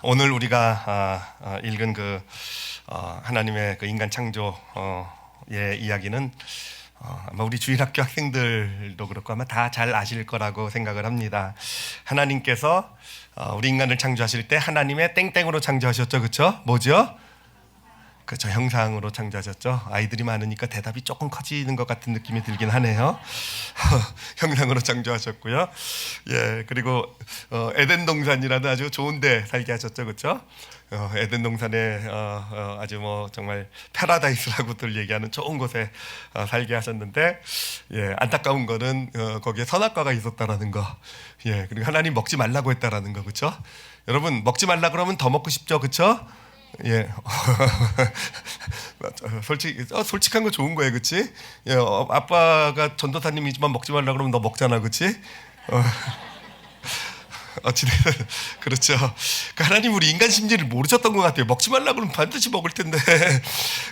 오늘 우리가 읽은 하나님의 그 인간 창조의 이야기는 아마 우리 주일학교 학생들도 그렇고 아마 다 잘 아실 거라고 생각을 합니다. 하나님께서 우리 인간을 창조하실 때 하나님의 땡땡으로 창조하셨죠, 그렇죠? 뭐죠? 그렇죠, 형상으로 창조하셨죠. 아이들이 많으니까 대답이 조금 커지는 것 같은 느낌이 들긴 하네요. 형상으로 창조하셨고요. 예, 그리고 에덴 동산이라는 아주 좋은데 살게 하셨죠, 그렇죠? 에덴 동산에 아주 뭐 정말 패러다이스라고들 얘기하는 좋은 곳에 살게 하셨는데, 예, 안타까운 거는 거기에 선악과가 있었다라는 거. 예, 그리고 하나님 먹지 말라고 했다라는 거, 그렇죠? 여러분 먹지 말라 그러면 더 먹고 싶죠, 그렇죠? 예, 솔직한 거 좋은 거예요, 그렇지? 예, 아빠가 전도사님이지만 먹지 말라 그러면 너 먹잖아, 그렇지? 그렇죠. 하나님 우리 인간 심리를 모르셨던 것 같아요. 먹지 말라 그러면 반드시 먹을 텐데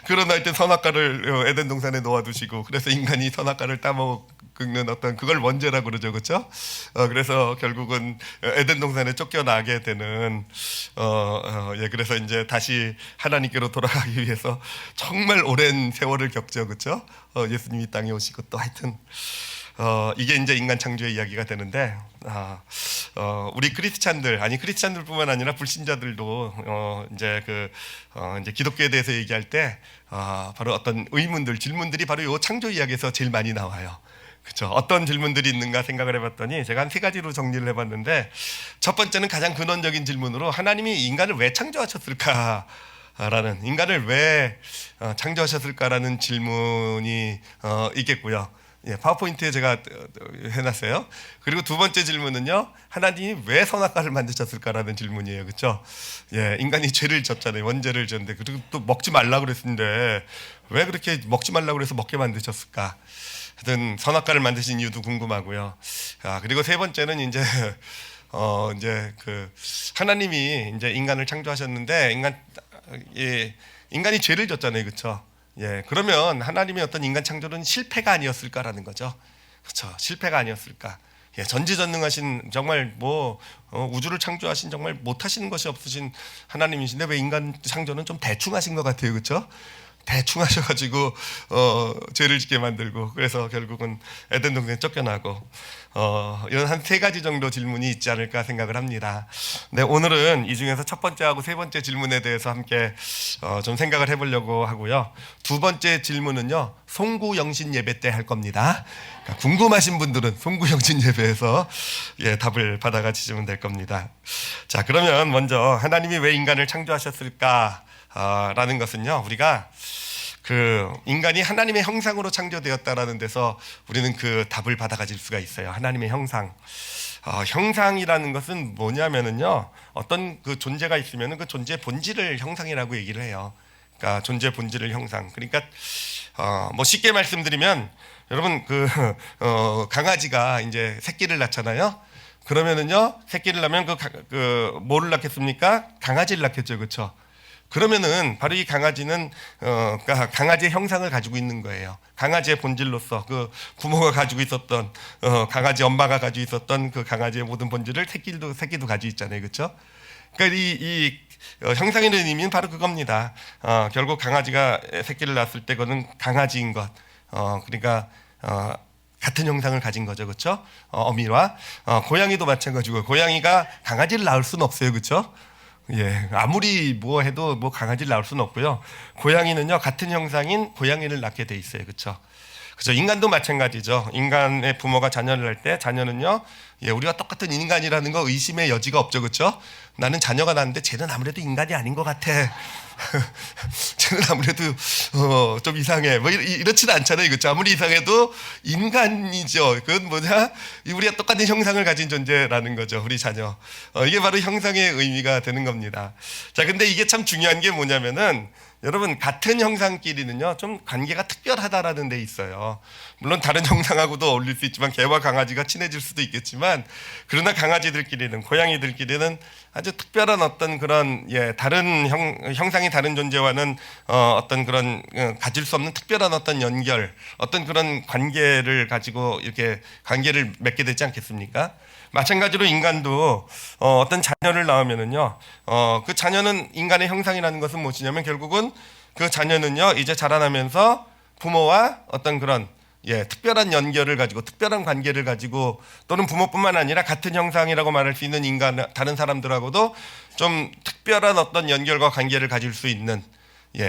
그러나 일단 선악과를 에덴 동산에 놓아두시고, 그래서 인간이 선악과를 따먹는 어떤 그걸 원죄라고 그러죠, 그렇죠? 그래서 결국은 에덴 동산에 쫓겨나게 되는 예, 그래서 이제 다시 하나님께로 돌아가기 위해서 정말 오랜 세월을 겪죠, 그렇죠? 예수님이 이 땅에 오시고 또 하여튼. 이게 이제 인간 창조의 이야기가 되는데, 우리 크리스찬들뿐만 아니라 불신자들도 이제 기독교에 대해서 얘기할 때 바로 어떤 질문들이 바로 이 창조 이야기에서 제일 많이 나와요. 그렇죠? 어떤 질문들이 있는가 생각을 해봤더니 제가 한 3가지로 정리를 해봤는데, 첫 번째는 가장 근원적인 질문으로 하나님이 인간을 왜 창조하셨을까? 라는, 인간을 왜 창조하셨을까라는 질문이 있겠고요. 예, 파워포인트에 제가 해놨어요. 그리고 두 번째 질문은요, 하나님이 왜 선악과를 만드셨을까라는 질문이에요, 그렇죠? 예, 인간이 죄를 졌잖아요, 원죄를 졌는데, 그리고 또 먹지 말라 그랬는데 왜 그렇게 먹지 말라 그래서 먹게 만드셨을까? 하여튼 선악과를 만드신 이유도 궁금하고요. 그리고 세 번째는 이제 하나님이 이제 인간을 창조하셨는데 인간이 죄를 졌잖아요, 그렇죠? 예, 그러면 하나님의 어떤 인간 창조는 실패가 아니었을까라는 거죠. 그렇죠? 실패가 아니었을까? 예, 전지전능하신, 정말 우주를 창조하신, 정말 못하시는 것이 없으신 하나님이신데 왜 인간 창조는 좀 대충 하신 것 같아요, 그렇죠? 대충 하셔가지고 죄를 짓게 만들고, 그래서 결국은 에덴 동산에 쫓겨나고, 이런 한 3가지 정도 질문이 있지 않을까 생각을 합니다. 네, 오늘은 이 중에서 첫 번째하고 세 번째 질문에 대해서 함께 좀 생각을 해보려고 하고요. 두 번째 질문은요, 송구영신 예배 때 할 겁니다. 그러니까 궁금하신 분들은 송구영신 예배에서 답을 받아가시면 될 겁니다. 자, 그러면 먼저 하나님이 왜 인간을 창조하셨을까? 라는 것은요, 우리가 인간이 하나님의 형상으로 창조되었다라는 데서 우리는 그 답을 받아가질 수가 있어요. 하나님의 형상. 형상이라는 것은 뭐냐면은요, 어떤 그 존재가 있으면은 그 존재의 본질을 형상이라고 얘기를 해요. 그러니까 존재 본질을 형상. 그러니까 쉽게 말씀드리면, 여러분 강아지가 이제 새끼를 낳잖아요. 그러면은요, 새끼를 낳으면 뭐를 낳겠습니까? 강아지를 낳겠죠, 그렇죠? 그러면은 바로 이 강아지는 강아지의 형상을 가지고 있는 거예요. 강아지의 본질로서 그 부모가 가지고 있었던 강아지 엄마가 가지고 있었던 그 강아지의 모든 본질을 새끼도 가지고 있잖아요, 그렇죠? 그러니까 이 형상이라는 의미는 바로 그겁니다. 결국 강아지가 새끼를 낳았을 때 그거는 강아지인 것, 그러니까 같은 형상을 가진 거죠, 그렇죠? 어미와 고양이도 마찬가지고, 고양이가 강아지를 낳을 수는 없어요, 그렇죠? 예, 아무리 뭐 해도 강아지를 낳을 수는 없고요. 고양이는요, 같은 형상인 고양이를 낳게 돼 있어요, 그렇죠? 그래서 인간도 마찬가지죠. 인간의 부모가 자녀를 낳을 때 자녀는요, 예, 우리가 똑같은 인간이라는 거 의심의 여지가 없죠, 그렇죠? 나는 자녀가 낳는데 쟤는 아무래도 인간이 아닌 것 같아. 쟤는 아무래도 좀 이상해. 이렇지는 않잖아요, 그렇죠? 아무리 이상해도 인간이죠. 그건 우리가 똑같은 형상을 가진 존재라는 거죠, 우리 자녀. 이게 바로 형상의 의미가 되는 겁니다. 자, 근데 이게 참 중요한 게 뭐냐면은, 여러분, 같은 형상끼리는요, 좀 관계가 특별하다라는 데 있어요. 물론 다른 형상하고도 어울릴 수 있지만, 개와 강아지가 친해질 수도 있겠지만, 있지만 그러나 강아지들끼리는 고양이들끼리는 아주 특별한 어떤 그런 다른 형상이 다른 존재와는 어떤 그런 가질 수 없는 특별한 어떤 연결, 어떤 그런 관계를 가지고 이렇게 관계를 맺게 되지 않겠습니까? 마찬가지로 인간도 어떤 자녀를 낳으면은요, 그 자녀는 인간의 형상이라는 것은 무엇이냐면 결국은 그 자녀는요 이제 자라나면서 부모와 어떤 그런 특별한 연결을 가지고 특별한 관계를 가지고 또는 부모뿐만 아니라 같은 형상이라고 말할 수 있는 인간 다른 사람들하고도 좀 특별한 어떤 연결과 관계를 가질 수 있는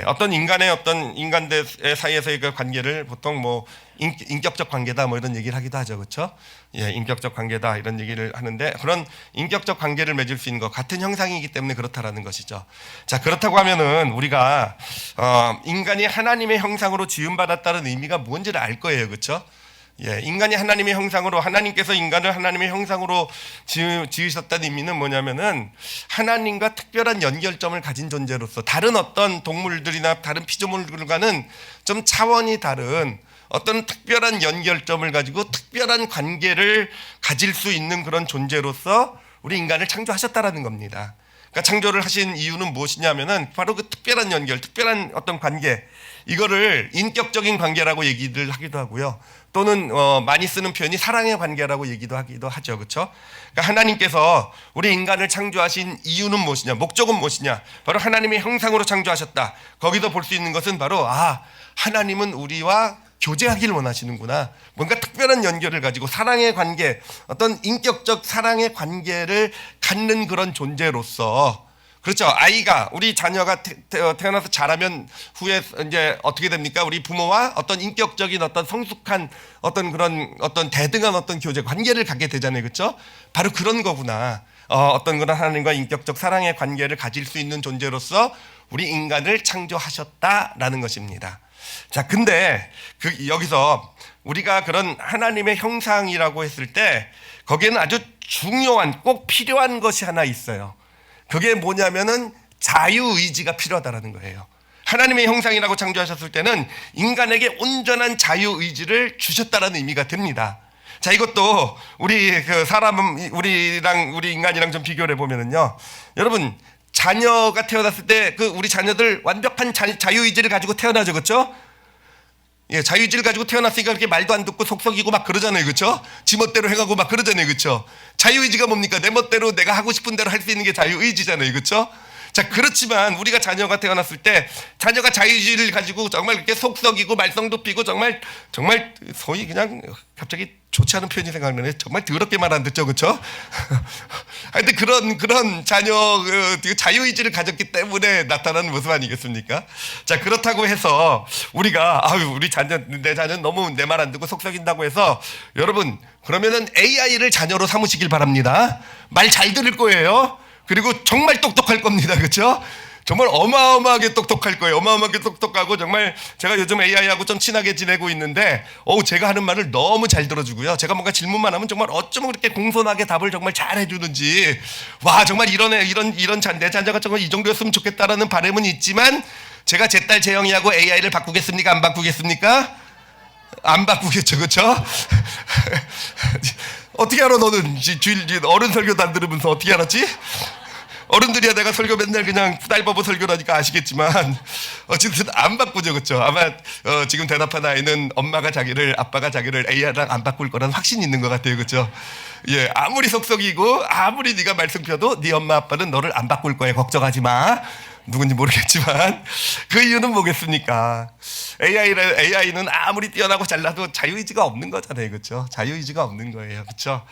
어떤 인간들 사이에서의 그 관계를 보통 뭐 인격적 관계다 뭐 이런 얘기를 하기도 하죠, 그렇죠? 인격적 관계다 이런 얘기를 하는데 그런 인격적 관계를 맺을 수 있는 것 같은 형상이기 때문에 그렇다라는 것이죠. 자, 그렇다고 하면은 우리가 인간이 하나님의 형상으로 지음받았다는 의미가 뭔지를 알 거예요, 그렇죠? 인간이 하나님의 형상으로 하나님께서 인간을 하나님의 형상으로 지으셨다는 의미는 뭐냐면은 하나님과 특별한 연결점을 가진 존재로서 다른 어떤 동물들이나 다른 피조물들과는 좀 차원이 다른 어떤 특별한 연결점을 가지고 특별한 관계를 가질 수 있는 그런 존재로서 우리 인간을 창조하셨다라는 겁니다. 그러니까 창조를 하신 이유는 무엇이냐면은 바로 그 특별한 연결, 특별한 어떤 관계, 이거를 인격적인 관계라고 얘기를 하기도 하고요. 또는 많이 쓰는 표현이 사랑의 관계라고 얘기도 하기도 하죠, 그렇죠? 그러니까 하나님께서 우리 인간을 창조하신 이유는 무엇이냐, 목적은 무엇이냐, 바로 하나님의 형상으로 창조하셨다. 거기서 볼 수 있는 것은 바로 하나님은 우리와 교제하기를 원하시는구나. 뭔가 특별한 연결을 가지고 사랑의 관계, 어떤 인격적 사랑의 관계를 갖는 그런 존재로서, 그렇죠. 우리 자녀가 태어나서 자라면 후에 이제 어떻게 됩니까? 우리 부모와 어떤 인격적인 어떤 성숙한 어떤 그런 어떤 대등한 어떤 교제 관계를 갖게 되잖아요. 그렇죠? 바로 그런 거구나. 어떤 그런 하나님과 인격적 사랑의 관계를 가질 수 있는 존재로서 우리 인간을 창조하셨다라는 것입니다. 자, 근데 여기서 우리가 그런 하나님의 형상이라고 했을 때 거기에는 아주 중요한 꼭 필요한 것이 하나 있어요. 그게 뭐냐면은 자유의지가 필요하다라는 거예요. 하나님의 형상이라고 창조하셨을 때는 인간에게 온전한 자유의지를 주셨다라는 의미가 됩니다. 자, 이것도 우리 우리 인간이랑 좀 비교를 해보면은요, 여러분, 자녀가 태어났을 때 우리 자녀들 완벽한 자유의지를 가지고 태어나죠, 그렇죠? 자유의지를 가지고 태어났으니까 그렇게 말도 안 듣고 속썩이고 막 그러잖아요, 그렇죠? 지멋대로 해가고 막 그러잖아요, 그렇죠? 자유의지가 뭡니까? 내 멋대로 내가 하고 싶은 대로 할 수 있는 게 자유의지잖아요, 그렇죠? 자, 그렇지만 우리가 자녀가 태어났을 때 자녀가 자유의지를 가지고 정말 그렇게 속썩이고 말썽도 피고 정말 소위 그냥 갑자기 좋지 않은 표현이 생각나네. 정말 더럽게 말 안 듣죠, 그렇죠? 하여튼 그런 자녀 자유의지를 가졌기 때문에 나타나는 모습 아니겠습니까? 자, 그렇다고 해서 우리가 내 자녀는 너무 내 말 안 듣고 속썩인다고 해서 여러분 그러면은 AI를 자녀로 삼으시길 바랍니다. 말 잘 들을 거예요. 그리고 정말 똑똑할 겁니다, 그렇죠? 정말 어마어마하게 똑똑할 거예요. 어마어마하게 똑똑하고 정말 제가 요즘 AI하고 좀 친하게 지내고 있는데 제가 하는 말을 너무 잘 들어주고요. 제가 뭔가 질문만 하면 정말 어쩌면 그렇게 공손하게 답을 정말 잘 해주는지, 와, 정말 내 자녀가 정말 이 정도였으면 좋겠다라는 바람은 있지만 제가 제 딸 재영이하고 AI를 바꾸겠습니까? 안 바꾸겠습니까? 안 바꾸겠죠, 그렇죠? 어떻게 알아? 너는 어른 설교도 안 들으면서 어떻게 알았지? 어른들이야 내가 설교 맨날 그냥 딸바보 설교라니까 아시겠지만 어쨌든 안 바꾸죠, 그렇죠? 아마 지금 대답한 아이는 아빠가 자기를 AI랑 안 바꿀 거라는 확신이 있는 것 같아요, 그렇죠? 아무리 속썩이고 아무리 네가 말썽 펴도 네 엄마 아빠는 너를 안 바꿀 거야, 걱정하지 마. 누군지 모르겠지만 그 이유는 뭐겠습니까? AI는 아무리 뛰어나고 잘나도 자유의지가 없는 거잖아요, 그렇죠? 자유의지가 없는 거예요, 그렇죠?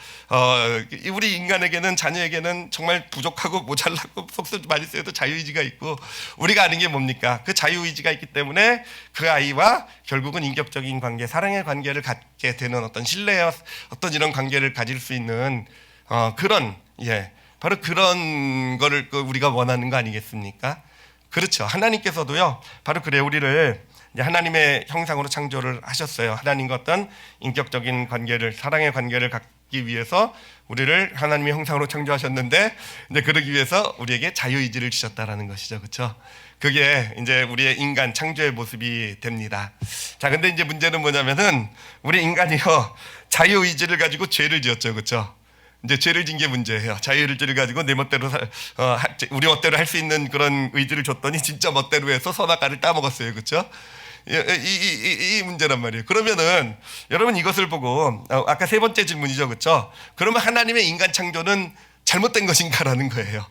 우리 인간에게는, 자녀에게는 정말 부족하고 모자라고 속속 많이 쓰여도 자유의지가 있고, 우리가 아는 게 뭡니까? 그 자유의지가 있기 때문에 그 아이와 결국은 인격적인 관계, 사랑의 관계를 갖게 되는 어떤 신뢰의 어떤 이런 관계를 가질 수 있는 바로 그런 거를 우리가 원하는 거 아니겠습니까? 그렇죠. 하나님께서도요, 바로 그래 우리를 하나님의 형상으로 창조를 하셨어요. 하나님과 어떤 인격적인 관계를, 사랑의 관계를 갖기 위해서 우리를 하나님의 형상으로 창조하셨는데, 이제 그러기 위해서 우리에게 자유의지를 주셨다라는 것이죠, 그렇죠? 그게 이제 우리의 인간 창조의 모습이 됩니다. 자, 근데 이제 문제는 뭐냐면은 우리 인간이요, 자유의지를 가지고 죄를 지었죠, 그렇죠? 이제 죄를 진 게 문제예요. 자유의지를 가지고 내 멋대로 우리 멋대로 할 수 있는 그런 의지를 줬더니 진짜 멋대로 해서 선악과를 따먹었어요. 그렇죠? 이 문제란 말이에요. 그러면은 여러분 이것을 보고 아까 세 번째 질문이죠, 그렇죠? 그러면 하나님의 인간 창조는 잘못된 것인가라는 거예요.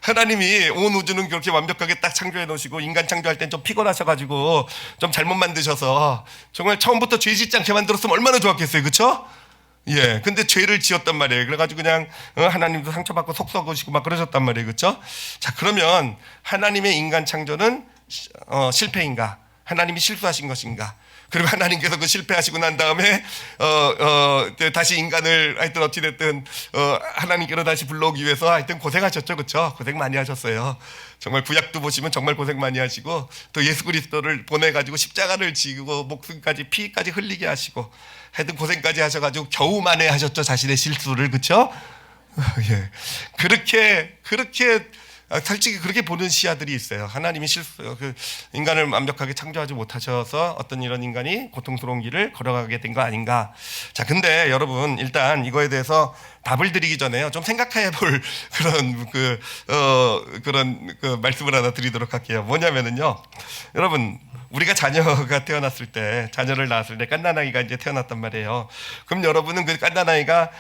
하나님이 온 우주는 그렇게 완벽하게 딱 창조해 놓으시고 인간 창조할 땐 좀 피곤하셔가지고 좀 잘못 만드셔서 정말 처음부터 죄 짓지 않게 만들었으면 얼마나 좋았겠어요, 그렇죠? 예, 근데 죄를 지었단 말이에요. 그래가지고 그냥 하나님도 상처받고 속 썩으시고 막 그러셨단 말이에요, 그렇죠? 자, 그러면 하나님의 인간 창조는 실패인가? 하나님이 실수하신 것인가? 그리고 하나님께서 그 실패하시고 난 다음에 다시 인간을 하여튼 어찌됐든 하나님께로 다시 불러오기 위해서 하여튼 고생하셨죠, 그렇죠? 고생 많이 하셨어요. 정말 구약도 보시면 정말 고생 많이 하시고 또 예수 그리스도를 보내가지고 십자가를 지고 목숨까지 피까지 흘리게 하시고 하여튼 고생까지 하셔가지고 겨우 만회하셨죠, 자신의 실수를, 그렇죠? 예, 그렇게 솔직히 그렇게 보는 시야들이 있어요. 하나님이 인간을 완벽하게 창조하지 못하셔서 어떤 이런 인간이 고통스러운 길을 걸어가게 된 거 아닌가. 자, 근데 여러분 일단 이거에 대해서 답을 드리기 전에요, 좀 생각해 볼 그런 말씀을 하나 드리도록 할게요. 뭐냐면은요, 여러분 우리가 자녀가 태어났을 때, 자녀를 낳았을 때 갓난아기가 이제 태어났단 말이에요. 그럼 여러분은 그 갓난아이가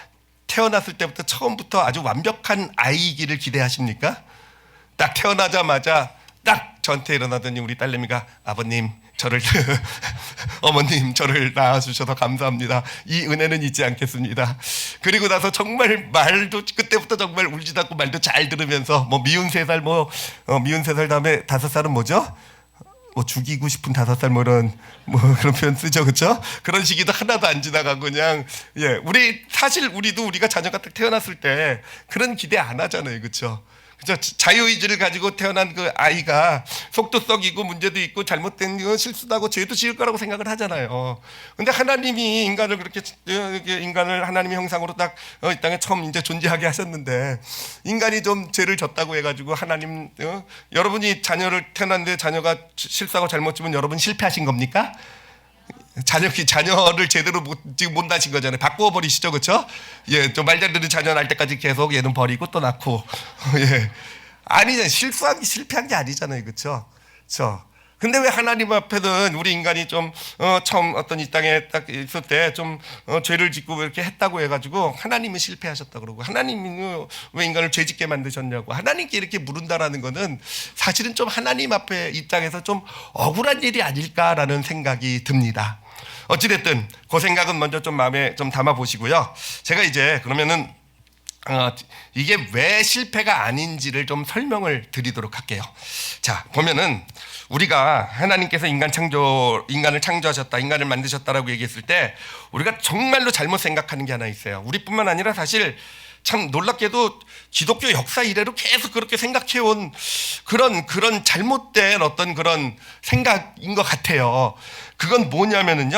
태어났을 때부터 처음부터 아주 완벽한 아이이기를 기대하십니까? 딱 태어나자마자 딱 저한테 일어나더니 우리 딸내미가 아버님 저를 어머님 저를 낳아주셔서 감사합니다. 이 은혜는 잊지 않겠습니다. 그리고 나서 정말 말도 그때부터 정말 울지도 않고 말도 잘 들으면서 뭐 미운 3살 미운 3살 다음에 5살은 뭐죠? 뭐 죽이고 싶은 5살 뭐 이런 그런 표현 쓰죠, 그렇죠? 그런 시기도 하나도 안 지나가고 그냥 우리도 우리가 자녀가 딱 태어났을 때 그런 기대 안 하잖아요, 그렇죠? 그죠? 자유의지를 가지고 태어난 그 아이가 속도 썩이고 문제도 있고 잘못된 거 실수도 하고 죄도 지을 거라고 생각을 하잖아요. 근데 하나님이 인간을 그렇게 인간을 하나님의 형상으로 딱 이 땅에 처음 이제 존재하게 하셨는데 인간이 좀 죄를 졌다고 해가지고 하나님 여러분이 자녀를 태어났는데 자녀가 실수하고 잘못 지면 여러분 실패하신 겁니까? 자녀를 제대로 지금 못 낳으신 거잖아요. 바꾸어 버리시죠, 그렇죠? 예, 좀 말 잘 듣는 자녀 날 때까지 계속 얘는 버리고 또 낳고, 예, 아니잖아요. 실패한 게 아니잖아요, 그렇죠? 근데 왜 하나님 앞에는 우리 인간이 좀 처음 어떤 이 땅에 딱 있을 때 좀 죄를 짓고 이렇게 했다고 해가지고 하나님은 실패하셨다 그러고 하나님은 왜 인간을 죄짓게 만드셨냐고 하나님께 이렇게 물은다라는 거는 사실은 좀 하나님 앞에 입장에서 좀 억울한 일이 아닐까라는 생각이 듭니다. 어찌됐든 그 생각은 먼저 좀 마음에 좀 담아 보시고요. 제가 이제 그러면은 이게 왜 실패가 아닌지를 좀 설명을 드리도록 할게요. 자, 보면은 우리가 하나님께서 인간을 창조하셨다, 인간을 만드셨다라고 얘기했을 때 우리가 정말로 잘못 생각하는 게 하나 있어요. 우리뿐만 아니라 사실 참 놀랍게도 기독교 역사 이래로 계속 그렇게 생각해온 그런 잘못된 어떤 그런 생각인 것 같아요. 그건 뭐냐면은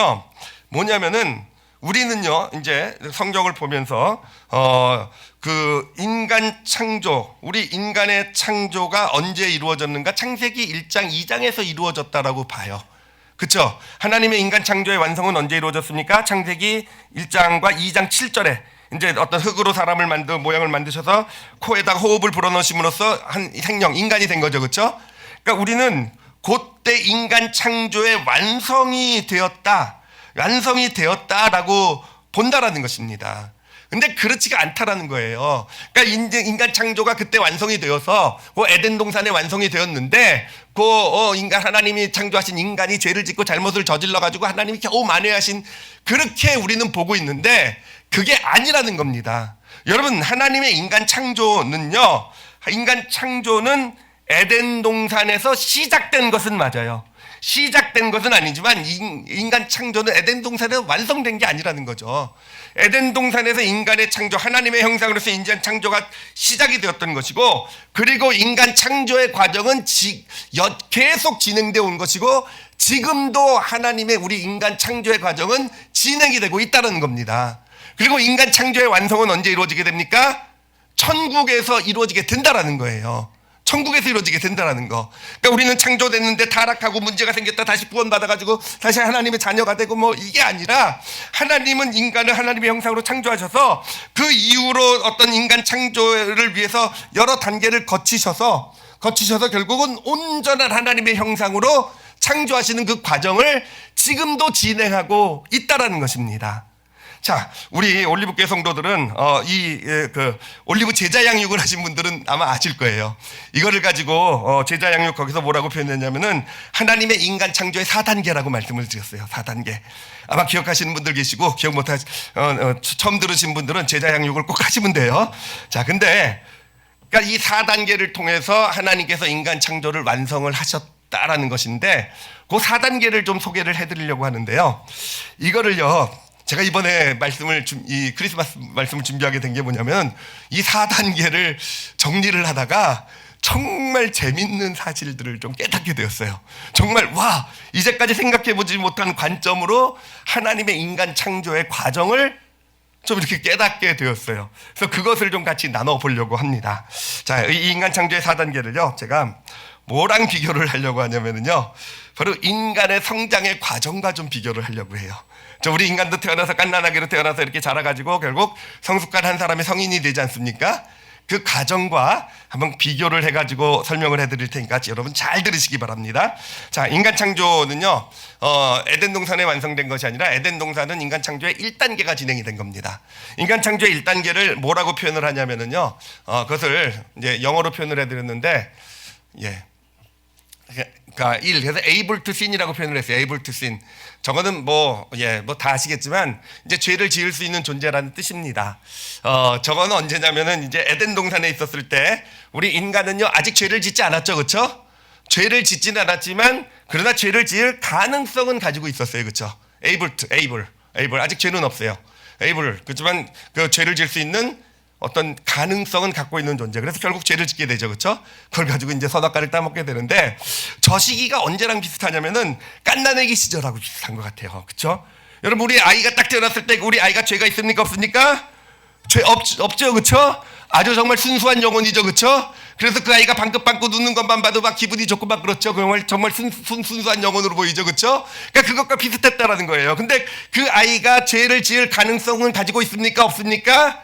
우리는요 이제 성경을 보면서 그 인간 창조, 우리 인간의 창조가 언제 이루어졌는가? 창세기 1장 2장에서 이루어졌다라고 봐요. 그렇죠? 하나님의 인간 창조의 완성은 언제 이루어졌습니까? 창세기 1장과 2장 7절에 이제 어떤 흙으로 사람을 모양을 만드셔서 코에다가 호흡을 불어넣으심으로써 한 생명, 인간이 된 거죠, 그렇죠? 그러니까 우리는 그때 인간 창조의 완성이 되었다라고 본다라는 것입니다. 근데 그렇지가 않다라는 거예요. 그러니까 인간 창조가 그때 완성이 되어서 그 에덴 동산에 완성이 되었는데 하나님이 창조하신 인간이 죄를 짓고 잘못을 저질러 가지고 하나님이 겨우 만회하신 그렇게 우리는 보고 있는데 그게 아니라는 겁니다. 여러분 하나님의 인간 창조는 에덴 동산에서 시작된 것은 맞아요. 시작된 것은 아니지만 인간 창조는 에덴 동산에서 완성된 게 아니라는 거죠. 에덴 동산에서 인간의 창조, 하나님의 형상으로서 인간 창조가 시작이 되었던 것이고, 그리고 인간 창조의 과정은 계속 진행되어 온 것이고, 지금도 하나님의 우리 인간 창조의 과정은 진행이 되고 있다는 겁니다. 그리고 인간 창조의 완성은 언제 이루어지게 됩니까? 천국에서 이루어지게 된다라는 거예요. 천국에서 이루어지게 된다는 거. 그러니까 우리는 창조됐는데 타락하고 문제가 생겼다 다시 구원받아가지고 다시 하나님의 자녀가 되고 뭐 이게 아니라, 하나님은 인간을 하나님의 형상으로 창조하셔서 그 이후로 어떤 인간 창조를 위해서 여러 단계를 거치셔서 결국은 온전한 하나님의 형상으로 창조하시는 그 과정을 지금도 진행하고 있다라는 것입니다. 자, 우리 올리브교회 성도들은 올리브 제자 양육을 하신 분들은 아마 아실 거예요. 이거를 가지고 제자 양육 거기서 뭐라고 표현했냐면은 하나님의 인간 창조의 4단계라고 말씀을 드렸어요. 4단계. 아마 기억하시는 분들 계시고 기억 못하시 처음 들으신 분들은 제자 양육을 꼭 하시면 돼요. 자, 근데 그러니까 이 4단계를 통해서 하나님께서 인간 창조를 완성을 하셨다라는 것인데, 그 4단계를 좀 소개를 해드리려고 하는데요. 이거를요, 제가 이번에 이 크리스마스 말씀을 준비하게 된 게 뭐냐면, 이 4단계를 정리를 하다가 정말 재밌는 사실들을 좀 깨닫게 되었어요. 정말 이제까지 생각해보지 못한 관점으로 하나님의 인간 창조의 과정을 좀 이렇게 깨닫게 되었어요. 그래서 그것을 좀 같이 나눠보려고 합니다. 자, 이 인간 창조의 4단계를요, 제가 뭐랑 비교를 하려고 하냐면요, 바로 인간의 성장의 과정과 좀 비교를 하려고 해요. 우리 인간도 태어나서 갓난아기로 태어나서 이렇게 자라가지고 결국 성숙한 한 사람이 성인이 되지 않습니까? 그 과정과 한번 비교를 해가지고 설명을 해드릴 테니까 여러분 잘 들으시기 바랍니다. 자, 인간 창조는요, 에덴 동산에 완성된 것이 아니라, 에덴 동산은 인간 창조의 1단계가 진행이 된 겁니다. 인간 창조의 1단계를 뭐라고 표현을 하냐면은요, 그것을 이제 영어로 표현을 해드렸는데, 그러니까 그래서 able to sin이라고 표현을 했어요. able to sin. 저거는 뭐 다 아시겠지만 이제 죄를 지을 수 있는 존재라는 뜻입니다. 저거는 언제냐면은 이제 에덴 동산에 있었을 때 우리 인간은요, 아직 죄를 짓지 않았죠, 그렇죠? 죄를 짓지는 않았지만 그러나 죄를 지을 가능성은 가지고 있었어요, 그렇죠? able 아직 죄는 없어요. 그렇지만 그 죄를 지을 수 있는 어떤 가능성은 갖고 있는 존재. 그래서 결국 죄를 짓게 되죠, 그렇죠? 그걸 가지고 이제 선악과를 따먹게 되는데, 저 시기가 언제랑 비슷하냐면은 갓난아기 시절하고 비슷한 것 같아요, 그렇죠? 여러분, 우리 아이가 딱 태어났을 때 우리 아이가 죄가 있습니까, 없습니까? 죄 없죠, 그렇죠? 아주 정말 순수한 영혼이죠, 그렇죠? 그래서 그 아이가 방긋방긋 웃는 것만 봐도 막 기분이 좋고 막 그렇죠. 정말 순수한 영혼으로 보이죠, 그렇죠? 그러니까 그것과 비슷했다라는 거예요. 근데 그 아이가 죄를 지을 가능성은 가지고 있습니까, 없습니까?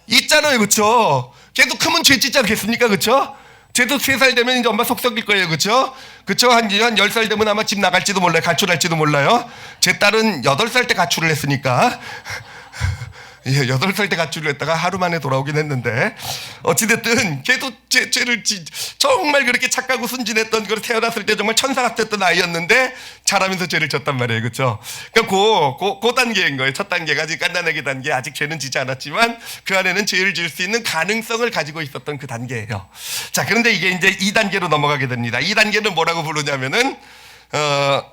있잖아요, 그렇죠? 걔도 크면 죄 짓지 않겠습니까, 그렇죠? 쟤도 3살 되면 이제 엄마 속 썩일 거예요, 그렇죠? 한 10살 되면 아마 집 나갈지도 몰라요. 가출할지도 몰라요. 제 딸은 8살 때 가출을 했으니까 8살 때 가출을 했다가 하루 만에 돌아오긴 했는데, 어찌됐든 걔도 죄를 정말 그렇게 착하고 순진했던, 태어났을 때 정말 천사 같았던 아이였는데 자라면서 죄를 졌단 말이에요, 그렇죠? 그러니까 그 단계인 거예요. 첫 단계가 아직 갓난아기 단계, 아직 죄는 지지 않았지만 그 안에는 죄를 지을 수 있는 가능성을 가지고 있었던 그 단계예요. 자, 그런데 이게 이제 2단계로 넘어가게 됩니다. 2단계는 뭐라고 부르냐면은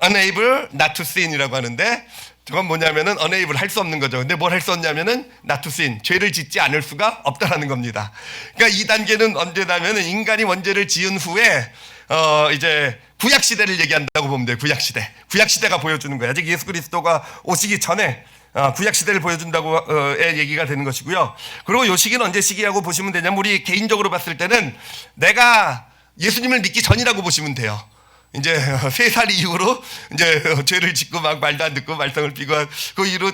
unable not to sin이라고 하는데, 그건 뭐냐면은 unable, 할 수 없는 거죠. 근데 뭘 할 수 없냐면은 not to sin, 죄를 짓지 않을 수가 없다라는 겁니다. 그러니까 2단계는 언제냐면은 인간이 원죄를 지은 후에 이제 구약 시대를 얘기한다고 보면 돼요. 구약 시대가 보여주는 거예요. 아직 예수 그리스도가 오시기 전에 구약 시대를 보여준다고의 얘기가 되는 것이고요. 그리고 요 시기는 언제 시기라고 보시면 되냐면, 우리 개인적으로 봤을 때는 내가 예수님을 믿기 전이라고 보시면 돼요. 이제 3살 이후로 이제 죄를 짓고 막 말도 안 듣고 말썽을 피고 그 이후로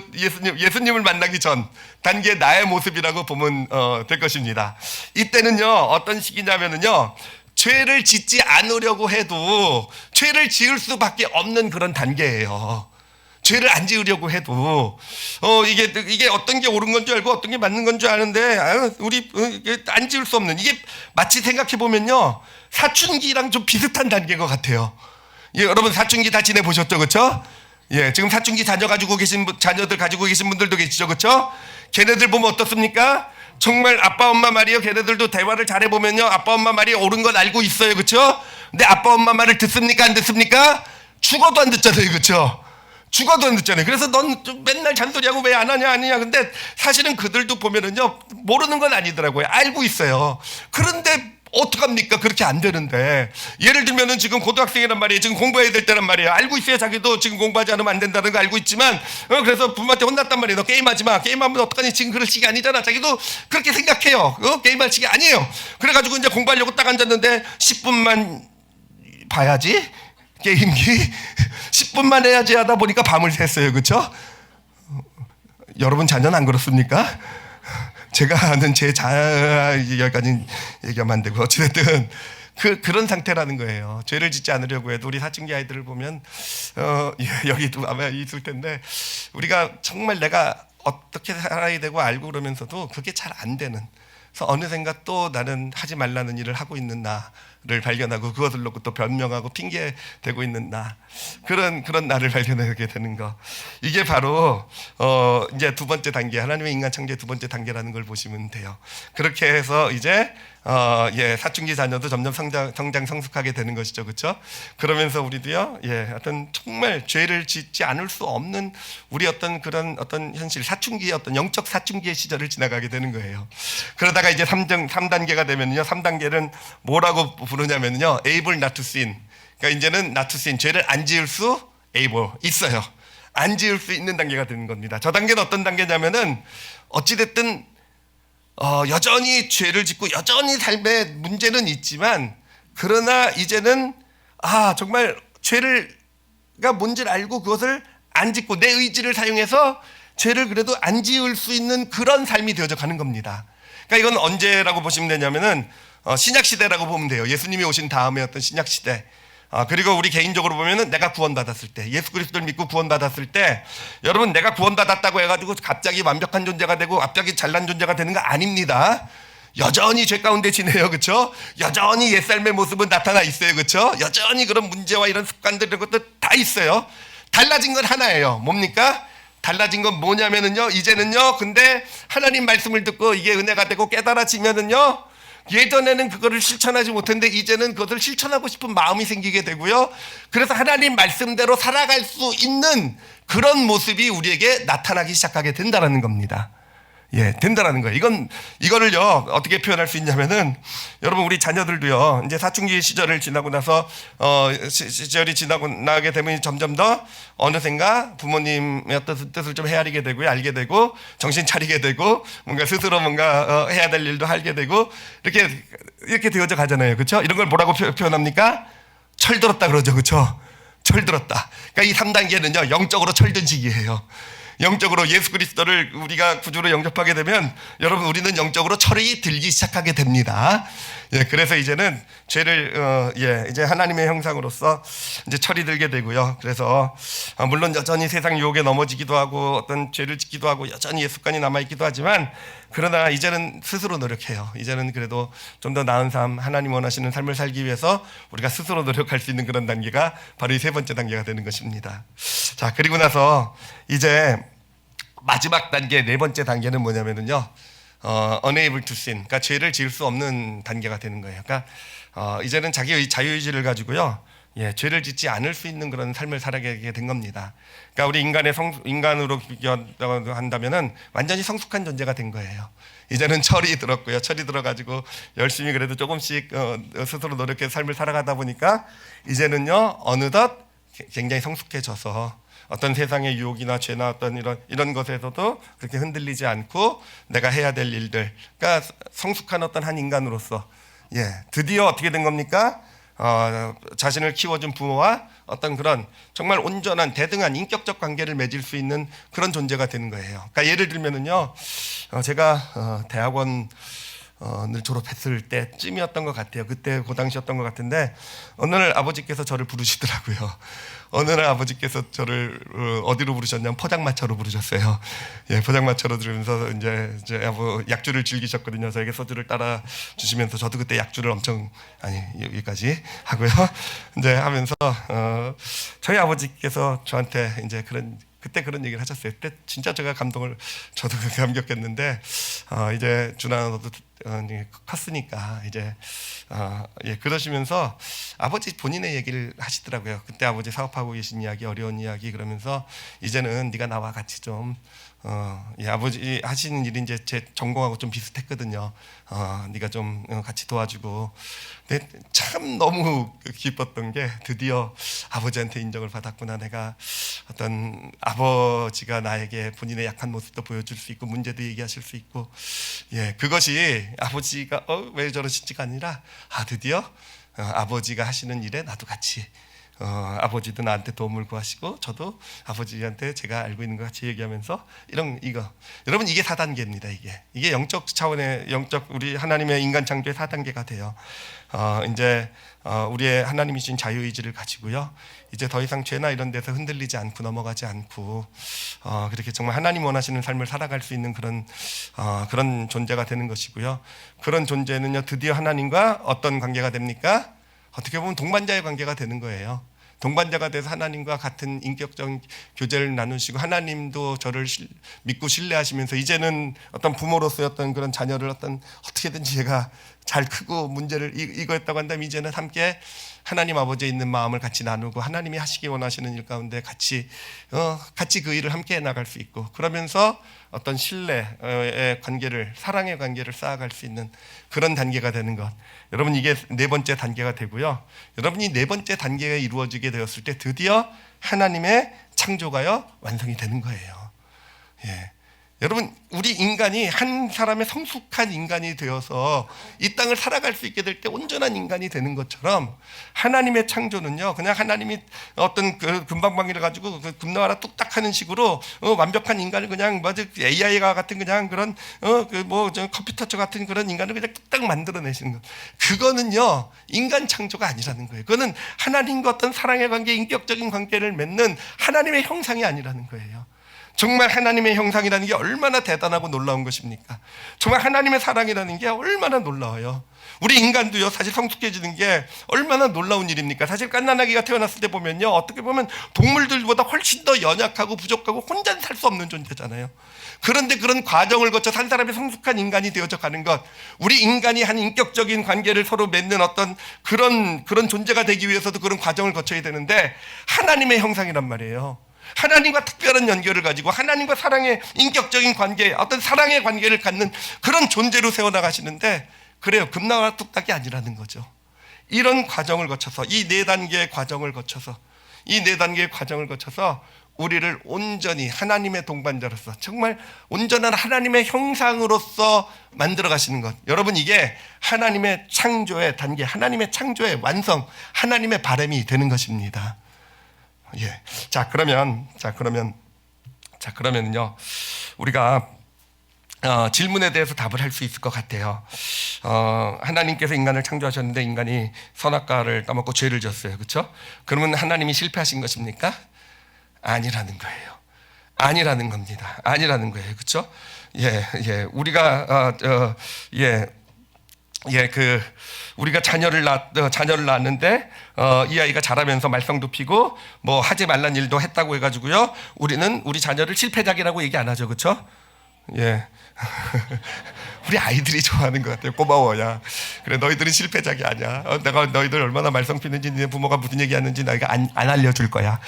예수님을 만나기 전 단계 나의 모습이라고 보면 될 것입니다. 이때는요, 어떤 시기냐면은요, 죄를 짓지 않으려고 해도 죄를 지을 수밖에 없는 그런 단계예요. 죄를 안 지으려고 해도 이게 어떤 게 옳은 건 줄 알고 어떤 게 맞는 건 줄 아는데, 우리 안 지을 수 없는, 이게 마치 생각해 보면요, 사춘기랑 좀 비슷한 단계인 것 같아요. 여러분 사춘기 다 지내보셨죠, 그렇죠? 지금 사춘기 자녀들 가지고 계신 분들도 계시죠, 그렇죠? 걔네들 보면 어떻습니까? 정말 아빠 엄마 말이요, 걔네들도 대화를 잘해보면요, 아빠 엄마 말이 옳은 건 알고 있어요, 그렇죠? 근데 아빠 엄마 말을 듣습니까, 안 듣습니까? 죽어도 안 듣잖아요, 그렇죠? 죽어도 안 듣잖아요. 그래서 넌 맨날 잔소리하고 왜 안 하냐, 아니냐. 근데 사실은 그들도 보면은요, 모르는 건 아니더라고요. 알고 있어요. 그런데 어떡합니까? 그렇게 안 되는데. 예를 들면은 지금 고등학생이란 말이에요. 지금 공부해야 될 때란 말이에요. 알고 있어요. 자기도 지금 공부하지 않으면 안 된다는 거 알고 있지만, 그래서 부모한테 혼났단 말이에요. 너 게임하지 마. 게임하면 어떡하니? 지금 그럴 시기 아니잖아. 자기도 그렇게 생각해요. 게임할 시기 아니에요. 그래가지고 이제 공부하려고 딱 앉았는데 10분만 봐야지. 게임기 10분만 해야지 하다 보니까 밤을 샜어요. 그렇죠? 여러분 자녀는 안 그렇습니까? 제가 아는 제 여기까지 얘기하면 안 되고 어찌됐든 그런 상태라는 거예요. 죄를 짓지 않으려고 해도 우리 사춘기 아이들을 보면 여기도 아마 있을 텐데 우리가 정말 내가 어떻게 살아야 되고 알고 그러면서도 그게 잘 안 되는, 그래서 어느샌가 또 나는 하지 말라는 일을 하고 있는 나를 발견하고 그것을 놓고 또 변명하고 핑계 대고 있는 나, 그런 나를 발견하게 되는 거. 이게 바로 이제 두 번째 단계, 하나님의 인간 창조의 두 번째 단계라는 걸 보시면 돼요. 그렇게 해서 이제 사춘기 자녀도 점점 성장 성숙하게 되는 것이죠, 그렇죠? 그러면서 우리도요, 어떤 정말 죄를 짓지 않을 수 없는 우리 어떤 그런 어떤 현실, 사춘기의 어떤 영적 사춘기의 시절을 지나가게 되는 거예요. 그러다가 이제 3단계가 되면요, 3단계는 뭐라고 부르냐면요, able not to sin. 그러니까 이제는 not to sin, 죄를 안 지을 수 able, 있어요. 안 지을 수 있는 단계가 되는 겁니다. 저 단계는 어떤 단계냐면은 어찌됐든 여전히 죄를 짓고 여전히 삶에 문제는 있지만, 그러나 이제는 정말 죄가 뭔지를 알고 그것을 안 짓고 내 의지를 사용해서 죄를 그래도 안 지을 수 있는 그런 삶이 되어져 가는 겁니다. 그러니까 이건 언제라고 보시면 되냐면은 신약 시대라고 보면 돼요. 예수님이 오신 다음에 어떤 신약 시대. 그리고 우리 개인적으로 보면은 내가 구원받았을 때, 예수 그리스도를 믿고 구원받았을 때, 여러분 내가 구원받았다고 해가지고 갑자기 완벽한 존재가 되고 갑자기 잘난 존재가 되는 거 아닙니다. 여전히 죄 가운데 지내요, 그렇죠? 여전히 옛삶의 모습은 나타나 있어요, 그렇죠? 여전히 그런 문제와 이런 습관들 이런 것도 다 있어요. 달라진 건 하나예요. 뭡니까? 달라진 건 뭐냐면은요, 이제는요, 근데 하나님 말씀을 듣고 이게 은혜가 되고 깨달아지면은요, 예전에는 그거를 실천하지 못했는데 이제는 그것을 실천하고 싶은 마음이 생기게 되고요. 그래서 하나님 말씀대로 살아갈 수 있는 그런 모습이 우리에게 나타나기 시작하게 된다는 겁니다. 된다라는 거예요. 이거를요, 어떻게 표현할 수 있냐면은, 여러분, 우리 자녀들도요, 이제 사춘기 시절을 지나고 나서, 시절이 지나고 나게 되면 점점 더 어느샌가 부모님의 어떤 뜻을 좀 헤아리게 되고요, 알게 되고, 정신 차리게 되고, 뭔가 스스로 뭔가 해야 될 일도 하게 되고, 이렇게 되어져 가잖아요. 그렇죠? 이런 걸 뭐라고 표현합니까? 철들었다 그러죠. 그렇죠? 철들었다. 그러니까 이 3단계는요, 영적으로 철든 시기예요. 영적으로 예수 그리스도를 우리가 구주로 영접하게 되면 여러분 우리는 영적으로 철이 들기 시작하게 됩니다. 그래서 이제는 죄를 이제 하나님의 형상으로서 이제 철이 들게 되고요. 그래서 물론 여전히 세상 유혹에 넘어지기도 하고 어떤 죄를 짓기도 하고 여전히 옛 습관이 남아 있기도 하지만, 그러나 이제는 스스로 노력해요. 이제는 그래도 좀 더 나은 삶, 하나님 원하시는 삶을 살기 위해서 우리가 스스로 노력할 수 있는 그런 단계가 바로 이 세 번째 단계가 되는 것입니다. 자, 그리고 나서 이제 마지막 단계, 네 번째 단계는 뭐냐면은요, unable to sin, 그러니까 죄를 지을 수 없는 단계가 되는 거예요. 그러니까 이제는 자기의 자유의지를 가지고요, 죄를 짓지 않을 수 있는 그런 삶을 살아가게 된 겁니다. 그러니까 우리 인간으로 비교한다면은 완전히 성숙한 존재가 된 거예요. 이제는 철이 들었고요. 철이 들어가지고 열심히 그래도 조금씩 스스로 노력해서 삶을 살아가다 보니까 이제는요, 어느덧 굉장히 성숙해져서 어떤 세상의 유혹이나 죄나 어떤 이런 것에서도 그렇게 흔들리지 않고 내가 해야 될 일들, 그러니까 성숙한 어떤 한 인간으로서 드디어 어떻게 된 겁니까? 자신을 키워준 부모와 어떤 그런 정말 온전한 대등한 인격적 관계를 맺을 수 있는 그런 존재가 되는 거예요. 그러니까 예를 들면은요, 제가 대학원 을 졸업했을 때쯤이었던 것 같아요. 그때 그 당시였던 것 같은데, 어느 날 아버지께서 저를 부르시더라고요. 어느 날 아버지께서 저를 어디로 부르셨냐면 포장마차로 부르셨어요. 포장마차로 들으면서 이제 약주를 즐기셨거든요. 저에게 소주를 따라 주시면서 저도 그때 약주를 엄청 여기까지 하고요. 이제 하면서 저희 아버지께서 저한테 이제 그때 그런 얘기를 하셨어요. 그때 진짜 제가 저도 감격했는데, 이제 준아 너도 컸으니까 이제 그러시면서 아버지 본인의 얘기를 하시더라고요. 그때 아버지 사업하고 계신 이야기, 어려운 이야기 그러면서 이제는 네가 나와 같이 좀 아버지 하시는 일이 이제 제 전공하고 좀 비슷했거든요. 네가 좀 같이 도와주고. 근데 참 너무 기뻤던 게 드디어 아버지한테 인정을 받았구나. 내가 어떤 아버지가 나에게 본인의 약한 모습도 보여줄 수 있고 문제도 얘기하실 수 있고, 그것이 아버지가 왜 저러신지가 아니라 드디어 아버지가 하시는 일에 나도 같이 아버지도 나한테 도움을 구하시고 저도 아버지한테 제가 알고 있는 것 같이 얘기하면서 이거 여러분 이게 4단계입니다. 이게 영적 차원의 우리 하나님의 인간 창조의 4단계가 돼요. 이제 우리의 하나님이신 자유의지를 가지고요. 이제 더 이상 죄나 이런 데서 흔들리지 않고 넘어가지 않고 그렇게 정말 하나님 원하시는 삶을 살아갈 수 있는 그런 존재가 되는 것이고요. 그런 존재는요 드디어 하나님과 어떤 관계가 됩니까? 어떻게 보면 동반자의 관계가 되는 거예요. 동반자가 돼서 하나님과 같은 인격적인 교제를 나누시고 하나님도 저를 믿고 신뢰하시면서 이제는 어떤 부모로서의 어떤 그런 자녀를 어떻게든지 제가 잘 크고 문제를 이거였다고 한다면 이제는 함께 하나님 아버지에 있는 마음을 같이 나누고 하나님이 하시기 원하시는 일 가운데 같이 그 일을 함께 해나갈 수 있고 그러면서 어떤 신뢰의 관계를 사랑의 관계를 쌓아갈 수 있는 그런 단계가 되는 것. 여러분 이게 4번째 단계가 되고요. 여러분이 4번째 단계가 이루어지게 되었을 때 드디어 하나님의 창조가요 완성이 되는 거예요. 여러분 우리 인간이 한 사람의 성숙한 인간이 되어서 이 땅을 살아갈 수 있게 될 때 온전한 인간이 되는 것처럼 하나님의 창조는요 그냥 하나님이 어떤 그 금방방이를 가지고 그 금나와라 뚝딱 하는 식으로 완벽한 인간을 그냥 AI가 같은 그냥 그런 컴퓨터처 같은 그런 인간을 그냥 뚝딱 만들어내시는 것, 그거는요 인간 창조가 아니라는 거예요. 그거는 하나님과 어떤 사랑의 관계, 인격적인 관계를 맺는 하나님의 형상이 아니라는 거예요. 정말 하나님의 형상이라는 게 얼마나 대단하고 놀라운 것입니까? 정말 하나님의 사랑이라는 게 얼마나 놀라워요. 우리 인간도요 사실 성숙해지는 게 얼마나 놀라운 일입니까? 사실 갓난아기가 태어났을 때 보면요 어떻게 보면 동물들보다 훨씬 더 연약하고 부족하고 혼자 살 수 없는 존재잖아요. 그런데 그런 과정을 거쳐서 한 사람의 성숙한 인간이 되어져 가는 것, 우리 인간이 한 인격적인 관계를 서로 맺는 어떤 그런 존재가 되기 위해서도 그런 과정을 거쳐야 되는데 하나님의 형상이란 말이에요. 하나님과 특별한 연결을 가지고 하나님과 사랑의 인격적인 관계, 어떤 사랑의 관계를 갖는 그런 존재로 세워나가시는데, 그래요, 금나와 뚝딱이 아니라는 거죠. 이런 과정을 거쳐서 이 4단계의 과정을 거쳐서 우리를 온전히 하나님의 동반자로서 정말 온전한 하나님의 형상으로서 만들어 가시는 것. 여러분 이게 하나님의 창조의 단계, 하나님의 창조의 완성, 하나님의 바람이 되는 것입니다. 그러면은요 우리가 질문에 대해서 답을 할 수 있을 것 같아요. 하나님께서 인간을 창조하셨는데 인간이 선악과를 따먹고 죄를 졌어요. 그렇죠? 그러면 하나님이 실패하신 것입니까? 아니라는 거예요. 아니라는 겁니다. 아니라는 거예요. 그렇죠? 우리가 우리가 자녀를 낳았는데 이 아이가 자라면서 말썽도 피고 뭐 하지 말란 일도 했다고 해가지고요 우리는 우리 자녀를 실패작이라고 얘기 안 하죠. 그렇죠? 우리 아이들이 좋아하는 것 같아요. 고마워. 야, 그래 너희들은 실패작이 아니야. 내가 너희들 얼마나 말썽 피는지, 네 부모가 무슨 얘기하는지 너희가 안 알려줄 거야.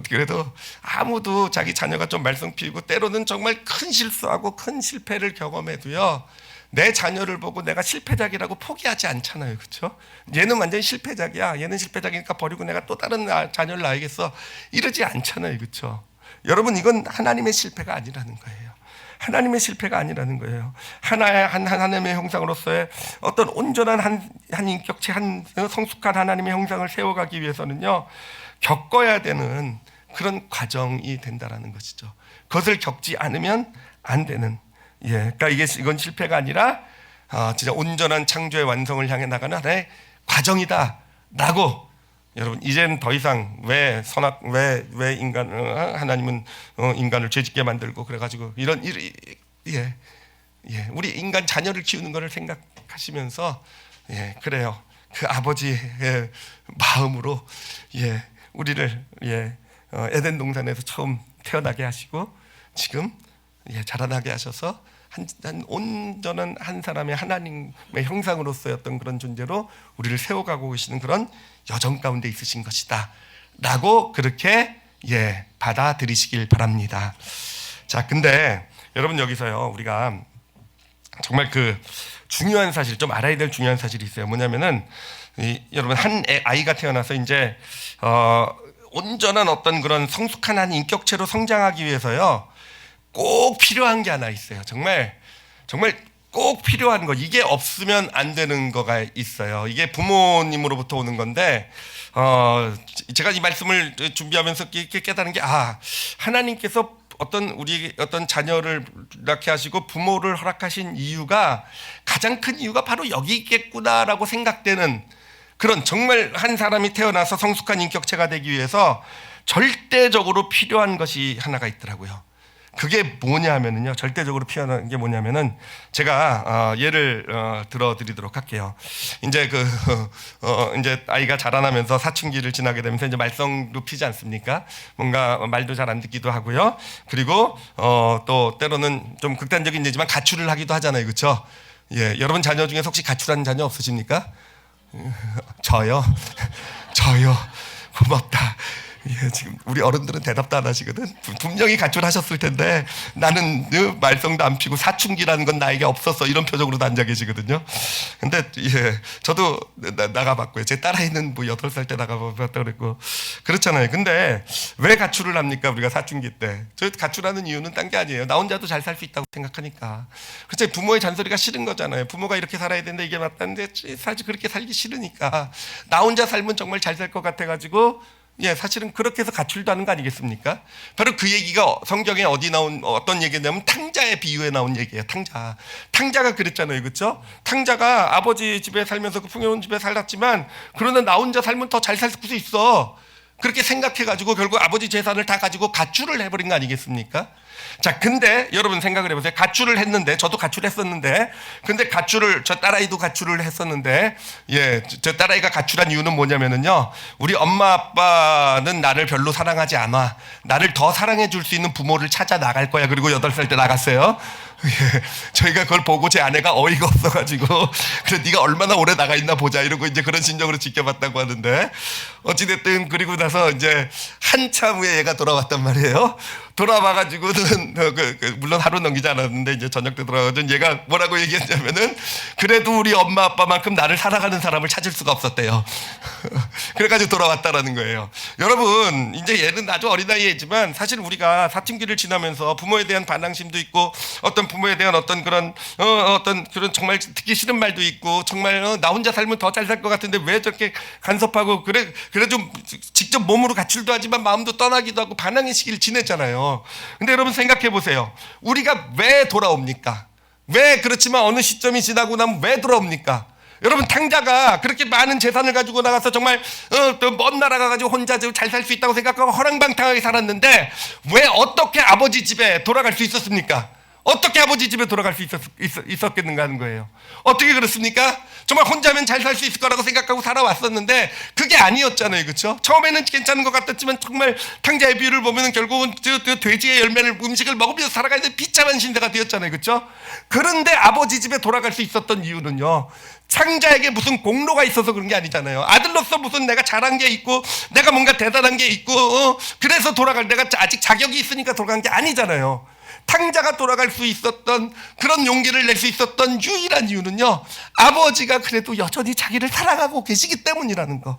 그래도 아무도 자기 자녀가 좀 말썽 피고 때로는 정말 큰 실수하고 큰 실패를 경험해도요 내 자녀를 보고 내가 실패작이라고 포기하지 않잖아요. 그렇죠? 얘는 완전히 실패작이야. 얘는 실패작이니까 버리고 내가 또 다른 자녀를 낳아야겠어. 이러지 않잖아요. 그렇죠? 여러분 이건 하나님의 실패가 아니라는 거예요. 하나님의 실패가 아니라는 거예요. 하나님의 형상으로서의 어떤 온전한 한 인격체, 한 성숙한 하나님의 형상을 세워가기 위해서는요 겪어야 되는 그런 과정이 된다라는 것이죠. 그것을 겪지 않으면 안 되는. 그러니까 이건 실패가 아니라 진짜 온전한 창조의 완성을 향해 나가는 하나의 과정이다라고. 여러분 이제는 더 이상 왜 하나님은 인간을 죄짓게 만들고 그래가지고 우리 인간 자녀를 키우는 것을 생각하시면서 그래요, 그 아버지의 마음으로 우리를 에덴 동산에서 처음 태어나게 하시고 지금 자라나게 하셔서 한 온전한 한 사람의 하나님의 형상으로서였던 그런 존재로 우리를 세워가고 계시는 그런 여정 가운데 있으신 것이다 라고 그렇게 받아들이시길 바랍니다. 자, 근데 여러분 여기서요 우리가 정말 그 중요한 사실, 좀 알아야 될 중요한 사실이 있어요. 뭐냐면은 여러분 한 아이가 태어나서 이제 온전한 어떤 그런 성숙한 한 인격체로 성장하기 위해서요 꼭 필요한 게 하나 있어요. 정말 꼭 필요한 거, 이게 없으면 안 되는 거가 있어요. 이게 부모님으로부터 오는 건데 제가 이 말씀을 준비하면서 깨달은 게 하나님께서 우리 어떤 자녀를 낳게 하시고 부모를 허락하신 이유가, 가장 큰 이유가 바로 여기 있겠구나라고 생각되는, 그런 정말 한 사람이 태어나서 성숙한 인격체가 되기 위해서 절대적으로 필요한 것이 하나가 있더라고요. 그게 뭐냐 하면은요, 절대적으로 필요한 게 뭐냐면은, 제가 예를 들어드리도록 할게요. 이제 이제 아이가 자라나면서 사춘기를 지나게 되면서 이제 말썽도 피지 않습니까? 뭔가 말도 잘 안 듣기도 하고요. 그리고 또 때로는 좀 극단적인 예지만 가출을 하기도 하잖아요, 그렇죠? 예, 여러분 자녀 중에 혹시 가출한 자녀 없으십니까? 저요. 고맙다. 예, 지금 우리 어른들은 대답도 안 하시거든. 분명히 가출하셨을 텐데 나는 말썽도 안 피고 사춘기라는 건 나에게 없었어, 이런 표정으로 앉아 계시거든요. 근데 저도 나가봤고요. 제 딸아이는 뭐 8살 때 나가봤다 그랬고 그렇잖아요. 근데 왜 가출을 합니까? 우리가 사춘기 때. 저 가출하는 이유는 딴 게 아니에요. 나 혼자도 잘 살 수 있다고 생각하니까. 그렇죠. 부모의 잔소리가 싫은 거잖아요. 부모가 이렇게 살아야 되는데 이게 맞다는데 사실 그렇게 살기 싫으니까 나 혼자 살면 정말 잘 살 것 같아가지고, 사실은 그렇게 해서 가출도 하는 거 아니겠습니까? 바로 그 얘기가 성경에 어디 나온 어떤 얘기냐면 탕자의 비유에 나온 얘기예요. 탕자가 그랬잖아요, 그렇죠? 탕자가 아버지 집에 살면서 그 풍요로운 집에 살았지만, 그러나 나 혼자 살면 더 잘 살 수 있어, 그렇게 생각해가지고 결국 아버지 재산을 다 가지고 가출을 해버린 거 아니겠습니까? 자, 근데 여러분 생각을 해보세요. 가출을 했는데, 저도 가출했었는데, 근데 저 딸아이도 가출을 했었는데, 저 딸아이가 가출한 이유는 뭐냐면은요, 우리 엄마 아빠는 나를 별로 사랑하지 않아, 나를 더 사랑해 줄 수 있는 부모를 찾아 나갈 거야. 그리고 8살 때 나갔어요. 저희가 그걸 보고 제 아내가 어이가 없어가지고, 그래 네가 얼마나 오래 나가 있나 보자 이러고 이제 그런 심정으로 지켜봤다고 하는데, 어찌됐든 그리고 나서 이제 한참 후에 얘가 돌아왔단 말이에요. 돌아와가지고는 물론 하루 넘기지 않았는데 이제 저녁 때 돌아와가지고 얘가 뭐라고 얘기했냐면은, 그래도 우리 엄마 아빠만큼 나를 사랑하는 사람을 찾을 수가 없었대요. 그래가지고 돌아왔다라는 거예요. 여러분, 이제 얘는 아주 어린 나이이지만 사실 우리가 사춘기를 지나면서 부모에 대한 반항심도 있고, 어떤 부모에 대한 어떤 그런 정말 듣기 싫은 말도 있고, 정말 나 혼자 살면 더 잘 살 것 같은데 왜 저렇게 간섭하고 그래 좀 직접 몸으로 가출도 하지만 마음도 떠나기도 하고 반항의 시기를 지냈잖아요. 근데 여러분 생각해 보세요. 우리가 왜 돌아옵니까? 왜 그렇지만 어느 시점이 지나고 나면 왜 돌아옵니까? 여러분, 탕자가 그렇게 많은 재산을 가지고 나가서 정말 먼 나라 가가지고 혼자 잘 살 수 있다고 생각하고 허랑방탕하게 살았는데, 왜 어떻게 아버지 집에 돌아갈 수 있었습니까? 어떻게 아버지 집에 돌아갈 수 있었겠는가 하는 거예요. 어떻게 그렇습니까? 정말 혼자면 잘 살 수 있을 거라고 생각하고 살아왔었는데 그게 아니었잖아요, 그렇죠? 처음에는 괜찮은 것 같았지만 정말 탕자의 비유를 보면 결국은 돼지의 열매를 음식을 먹으면서 살아가는데 비참한 신세가 되었잖아요, 그렇죠? 그런데 아버지 집에 돌아갈 수 있었던 이유는요, 탕자에게 무슨 공로가 있어서 그런 게 아니잖아요. 아들로서 무슨 내가 잘한 게 있고 내가 뭔가 대단한 게 있고 그래서 내가 아직 자격이 있으니까 돌아간 게 아니잖아요. 탕자가 돌아갈 수 있었던, 그런 용기를 낼 수 있었던 유일한 이유는요, 아버지가 그래도 여전히 자기를 사랑하고 계시기 때문이라는 거.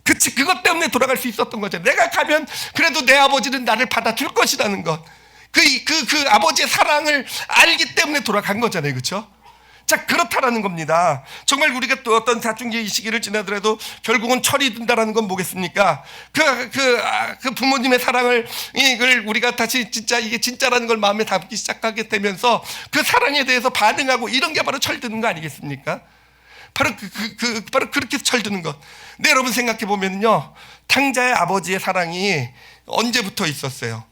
그것 때문에 돌아갈 수 있었던 거죠. 내가 가면 그래도 내 아버지는 나를 받아줄 것이라는 것. 그 아버지의 사랑을 알기 때문에 돌아간 거잖아요, 그렇죠? 자, 그렇다라는 겁니다. 정말 우리가 또 어떤 사춘기 시기를 지나더라도 결국은 철이 든다라는 건 뭐겠습니까? 그 부모님의 사랑을 이걸 우리가 다시 진짜 이게 진짜라는 걸 마음에 담기 시작하게 되면서 그 사랑에 대해서 반응하고, 이런 게 바로 철 드는 거 아니겠습니까? 바로 그렇게 철 드는 것. 근데 여러분 생각해 보면요, 탕자의 아버지의 사랑이 언제부터 있었어요?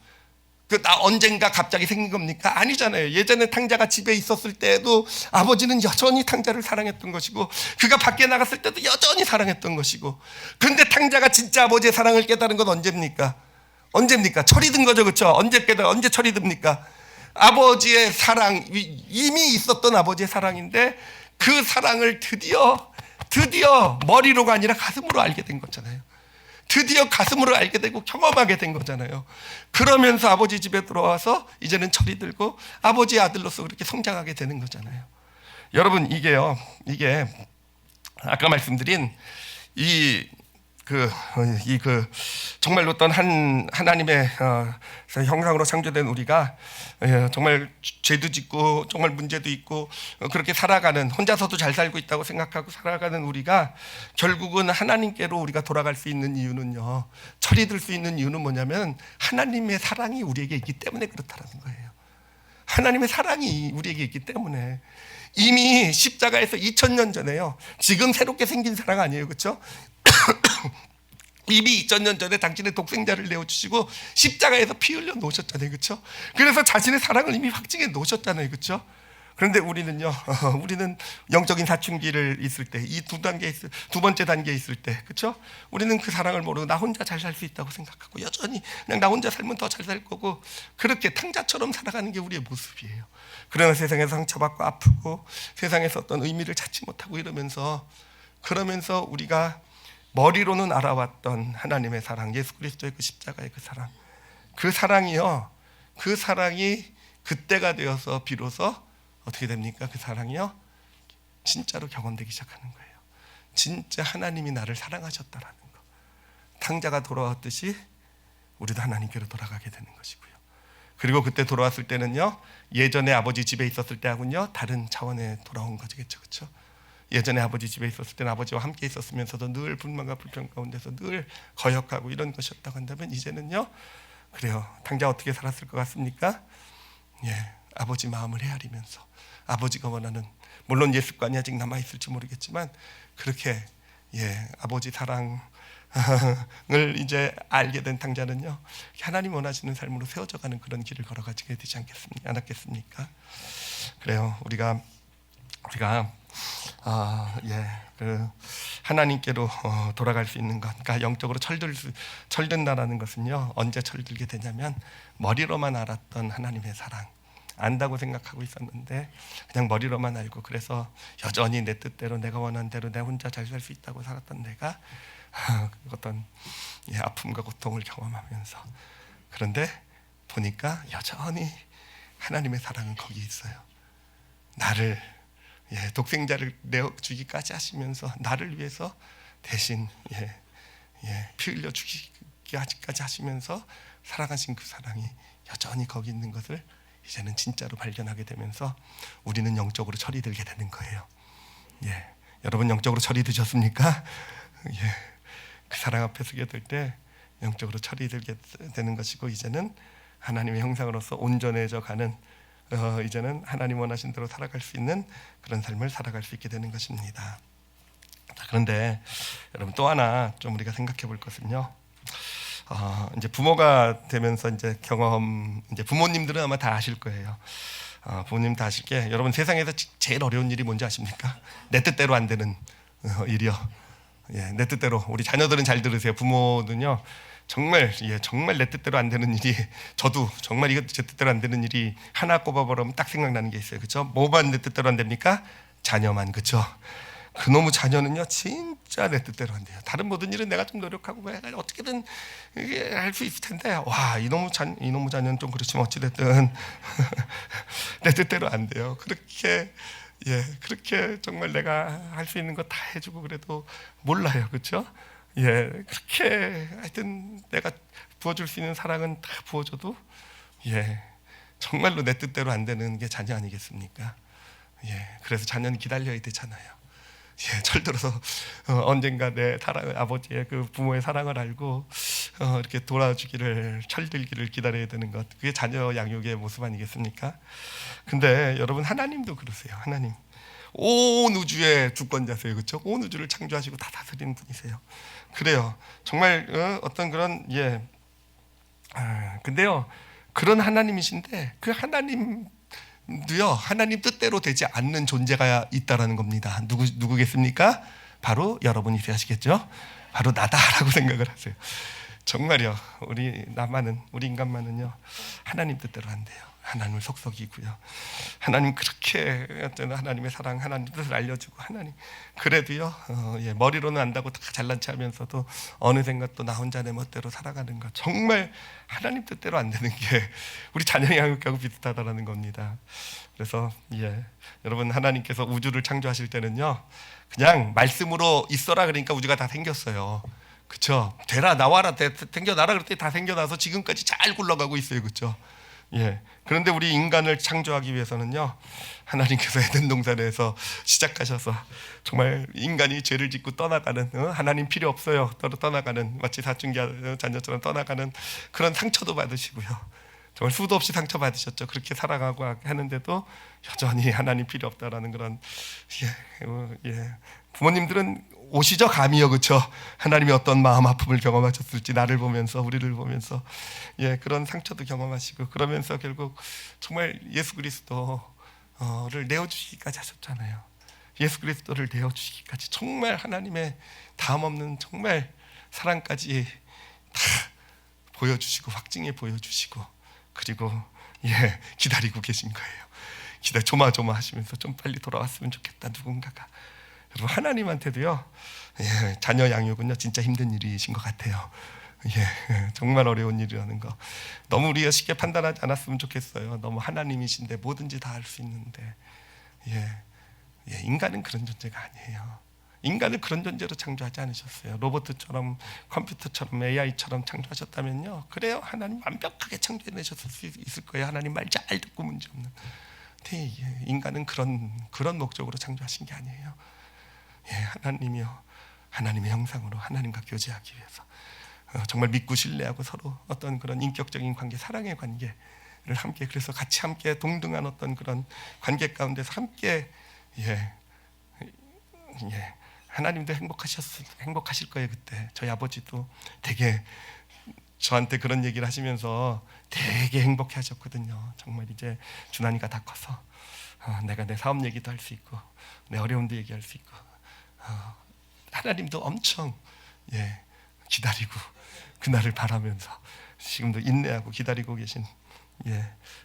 언젠가 갑자기 생긴 겁니까? 아니잖아요. 예전에 탕자가 집에 있었을 때도 아버지는 여전히 탕자를 사랑했던 것이고, 그가 밖에 나갔을 때도 여전히 사랑했던 것이고, 그런데 탕자가 진짜 아버지의 사랑을 깨달은 건 언제입니까? 철이 든 거죠, 그렇죠? 언제 철이 듭니까? 아버지의 사랑, 이미 있었던 아버지의 사랑인데 그 사랑을 드디어 머리로가 아니라 가슴으로 알게 된 거잖아요. 드디어 가슴으로 알게 되고 경험하게 된 거잖아요. 그러면서 아버지 집에 들어와서 이제는 철이 들고 아버지의 아들로서 그렇게 성장하게 되는 거잖아요. 여러분, 이게 아까 말씀드린 정말 어떤 하나님의 형상으로 창조된 우리가 정말 죄도 짓고 정말 문제도 있고 그렇게 살아가는, 혼자서도 잘 살고 있다고 생각하고 살아가는 우리가 결국은 하나님께로 우리가 돌아갈 수 있는 이유는요, 철이 들 수 있는 이유는 뭐냐면 하나님의 사랑이 우리에게 있기 때문에 그렇다라는 거예요. 하나님의 사랑이 우리에게 있기 때문에. 이미 십자가에서 2000년 전에요, 지금 새롭게 생긴 사랑 아니에요, 그렇죠? 이미 2000년 전에 당신의 독생자를 내어주시고 십자가에서 피 흘려 놓으셨잖아요, 그렇죠? 그래서 자신의 사랑을 이미 확증해 놓으셨잖아요, 그렇죠? 그런데 우리는요, 우리는 영적인 사춘기를 있을 때, 이 두 번째 단계에 있을 때, 그렇죠? 우리는 그 사랑을 모르고 나 혼자 잘 살 수 있다고 생각하고 여전히 그냥 나 혼자 살면 더 잘 살 거고 그렇게 탕자처럼 살아가는 게 우리의 모습이에요. 그러나 세상에서 상처받고 아프고 세상에서 어떤 의미를 찾지 못하고 그러면서 우리가 머리로는 알아왔던 하나님의 사랑, 예수 그리스도의 그 십자가의 그 사랑이 그때가 되어서 비로소 어떻게 됩니까? 그 사랑이요, 진짜로 경험되기 시작하는 거예요. 진짜 하나님이 나를 사랑하셨다라는 거. 탕자가 돌아왔듯이 우리도 하나님께로 돌아가게 되는 것이고요. 그리고 그때 돌아왔을 때는요, 예전에 아버지 집에 있었을 때하고는요 다른 차원에 돌아온 거겠죠, 그렇죠? 예전에 아버지 집에 있었을 때는 아버지와 함께 있었으면서도 늘 불만과 불평 가운데서 늘 거역하고 이런 것이었다고 한다면 이제는요, 그래요, 탕자 어떻게 살았을 것 같습니까? 아버지 마음을 헤아리면서 아버지가 원하는, 물론 옛 습관이 아직 남아있을지 모르겠지만 그렇게 아버지 사랑을 이제 알게 된 탕자는요, 하나님 원하시는 삶으로 세워져가는 그런 길을 걸어가게 되지 않았겠습니까? 그래요, 우리가 하나님께로 돌아갈 수 있는 것, 그러니까 영적으로 철든다라는 것은요, 언제 철들게 되냐면 머리로만 알았던 하나님의 사랑, 안다고 생각하고 있었는데 그냥 머리로만 알고, 그래서 여전히 내 뜻대로 내가 원하는 대로 내 혼자 잘 살 수 있다고 살았던 내가 어떤 아픔과 고통을 경험하면서, 그런데 보니까 여전히 하나님의 사랑은 거기 있어요. 나를 독생자를 내어주기까지 하시면서 나를 위해서 대신 피 흘려 주기까지 하시면서 사랑하신 그 사랑이 여전히 거기 있는 것을 이제는 진짜로 발견하게 되면서 우리는 영적으로 철이 들게 되는 거예요. 여러분, 영적으로 철이 드셨습니까? 그 사랑 앞에 서게 될 때 영적으로 철이 들게 되는 것이고, 이제는 하나님의 형상으로서 온전해져 가는, 이제는 하나님 원하신 대로 살아갈 수 있는 그런 삶을 살아갈 수 있게 되는 것입니다. 그런데 여러분, 또 하나 좀 우리가 생각해 볼 것은요, 이제 부모가 되면서 이제 부모님들은 아마 다 아실 거예요. 부모님 다 아실 게, 여러분 세상에서 제일 어려운 일이 뭔지 아십니까? 내 뜻대로 안 되는 일이요. 내 뜻대로, 우리 자녀들은 잘 들으세요. 부모는요, 정말 내 뜻대로 안 되는 일이, 저도 정말 이거 제 뜻대로 안 되는 일이 하나 꼽아보면 딱 생각나는 게 있어요, 그렇죠? 뭐만 내 뜻대로 안 됩니까? 자녀만, 그렇죠? 그놈의 자녀는요, 진짜 내 뜻대로 안 돼요. 다른 모든 일은 내가 좀 노력하고 어떻게든 할 수 있을 텐데, 와, 이놈의 자녀는 좀 그렇지만 어찌됐든 내 뜻대로 안 돼요. 그렇게 정말 내가 할 수 있는 거 다 해주고 그래도 몰라요, 그렇죠? 그렇게 하여튼 내가 부어줄 수 있는 사랑은 다 부어줘도 정말로 내 뜻대로 안 되는 게 자녀 아니겠습니까? 그래서 자녀는 기다려야 되잖아요. 철들어서 언젠가 내 아버지의 그 부모의 사랑을 알고 이렇게 돌아주기를, 철들기를 기다려야 되는 것, 그게 자녀 양육의 모습 아니겠습니까? 근데 여러분, 하나님도 그러세요. 하나님 온 우주의 주권자세요, 그렇죠? 온 우주를 창조하시고 다 다스리는 분이세요. 그래요, 정말 어떤 그런 근데요, 그런 하나님이신데 그 하나님도요, 하나님 뜻대로 되지 않는 존재가 있다라는 겁니다. 누구겠습니까? 바로 여러분이 되시겠죠? 바로 나다라고 생각을 하세요. 정말요. 우리 인간만은요 하나님 뜻대로 안 돼요. 하나님을 속썩이고요. 하나님 그렇게 하나님의 사랑, 하나님 뜻을 알려주고 하나님 그래도요 머리로는 안다고 다 잘난 체하면서도 어느샌가 또 나 혼자 내 멋대로 살아가는 것, 정말 하나님 뜻대로 안 되는 게 우리 자녀 양육하고 비슷하다라는 겁니다. 그래서 여러분, 하나님께서 우주를 창조하실 때는요 그냥 말씀으로 있어라 그러니까 우주가 다 생겼어요. 그렇죠? 되라 나와라 생겨나라 그랬더니 다 생겨나서 지금까지 잘 굴러가고 있어요. 그렇죠? 그런데 우리 인간을 창조하기 위해서는요 하나님께서 에덴 동산에서 시작하셔서 정말 인간이 죄를 짓고 떠나가는, 하나님 필요 없어요 떠나가는, 마치 사춘기 자녀처럼 떠나가는 그런 상처도 받으시고요, 정말 수도 없이 상처 받으셨죠. 그렇게 살아가고 하는데도 여전히 하나님 필요 없다라는 그런 부모님들은 오시죠 감이요. 그렇죠? 하나님이 어떤 마음 아픔을 경험하셨을지 나를 보면서, 우리를 보면서 그런 상처도 경험하시고, 그러면서 결국 정말 예수 그리스도를 내어주시기까지 하셨잖아요. 예수 그리스도를 내어주시기까지 정말 하나님의 다음 없는 정말 사랑까지 다 보여주시고 확증해 보여주시고, 그리고 기다리고 계신 거예요. 조마조마 하시면서 좀 빨리 돌아왔으면 좋겠다 누군가가. 여러분, 하나님한테도요 자녀 양육은요 진짜 힘든 일이신 것 같아요. 정말 어려운 일이라는 거 너무 우리가 쉽게 판단하지 않았으면 좋겠어요. 너무 하나님이신데 뭐든지 다 할 수 있는데 인간은 그런 존재가 아니에요. 인간을 그런 존재로 창조하지 않으셨어요. 로봇처럼, 컴퓨터처럼, AI처럼 창조하셨다면요 그래요 하나님 완벽하게 창조해내셨을 수 있을 거예요. 하나님 말 잘 듣고 문제없는. 근데 인간은 그런 목적으로 창조하신 게 아니에요. 하나님이요 하나님의 형상으로 하나님과 교제하기 위해서 정말 믿고 신뢰하고 서로 어떤 그런 인격적인 관계, 사랑의 관계를 함께, 그래서 같이 함께 동등한 어떤 그런 관계 가운데서 함께 하나님도 행복하실 거예요. 그때 저희 아버지도 되게 저한테 그런 얘기를 하시면서 되게 행복해 하셨거든요. 정말 이제 준환이가 다 커서 내가 내 사업 얘기도 할 수 있고 내 어려움도 얘기할 수 있고, 하나님도 엄청 기다리고 그날을 바라면서 지금도 인내하고 기다리고 계신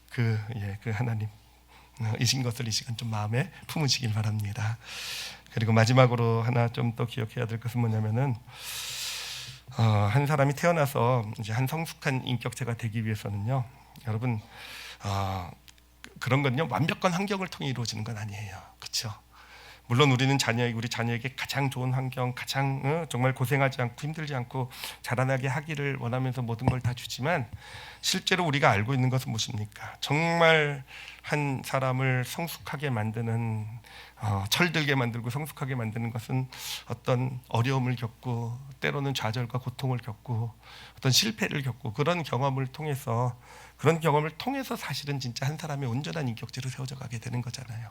그 하나님 이신 것을 이 시간 좀 마음에 품으시길 바랍니다. 그리고 마지막으로 하나 좀 더 기억해야 될 것은 뭐냐면은 한 사람이 태어나서 이제 한 성숙한 인격체가 되기 위해서는요 여러분 그런 건요 완벽한 환경을 통해 이루어지는 건 아니에요. 그렇죠? 물론 우리는 우리 자녀에게 가장 좋은 환경, 가장 정말 고생하지 않고 힘들지 않고 자라나게 하기를 원하면서 모든 걸 다 주지만, 실제로 우리가 알고 있는 것은 무엇입니까? 정말 한 사람을 성숙하게 만드는, 철들게 만들고 성숙하게 만드는 것은 어떤 어려움을 겪고 때로는 좌절과 고통을 겪고 어떤 실패를 겪고 그런 경험을 통해서 사실은 진짜 한 사람의 온전한 인격체로 세워져 가게 되는 거잖아요.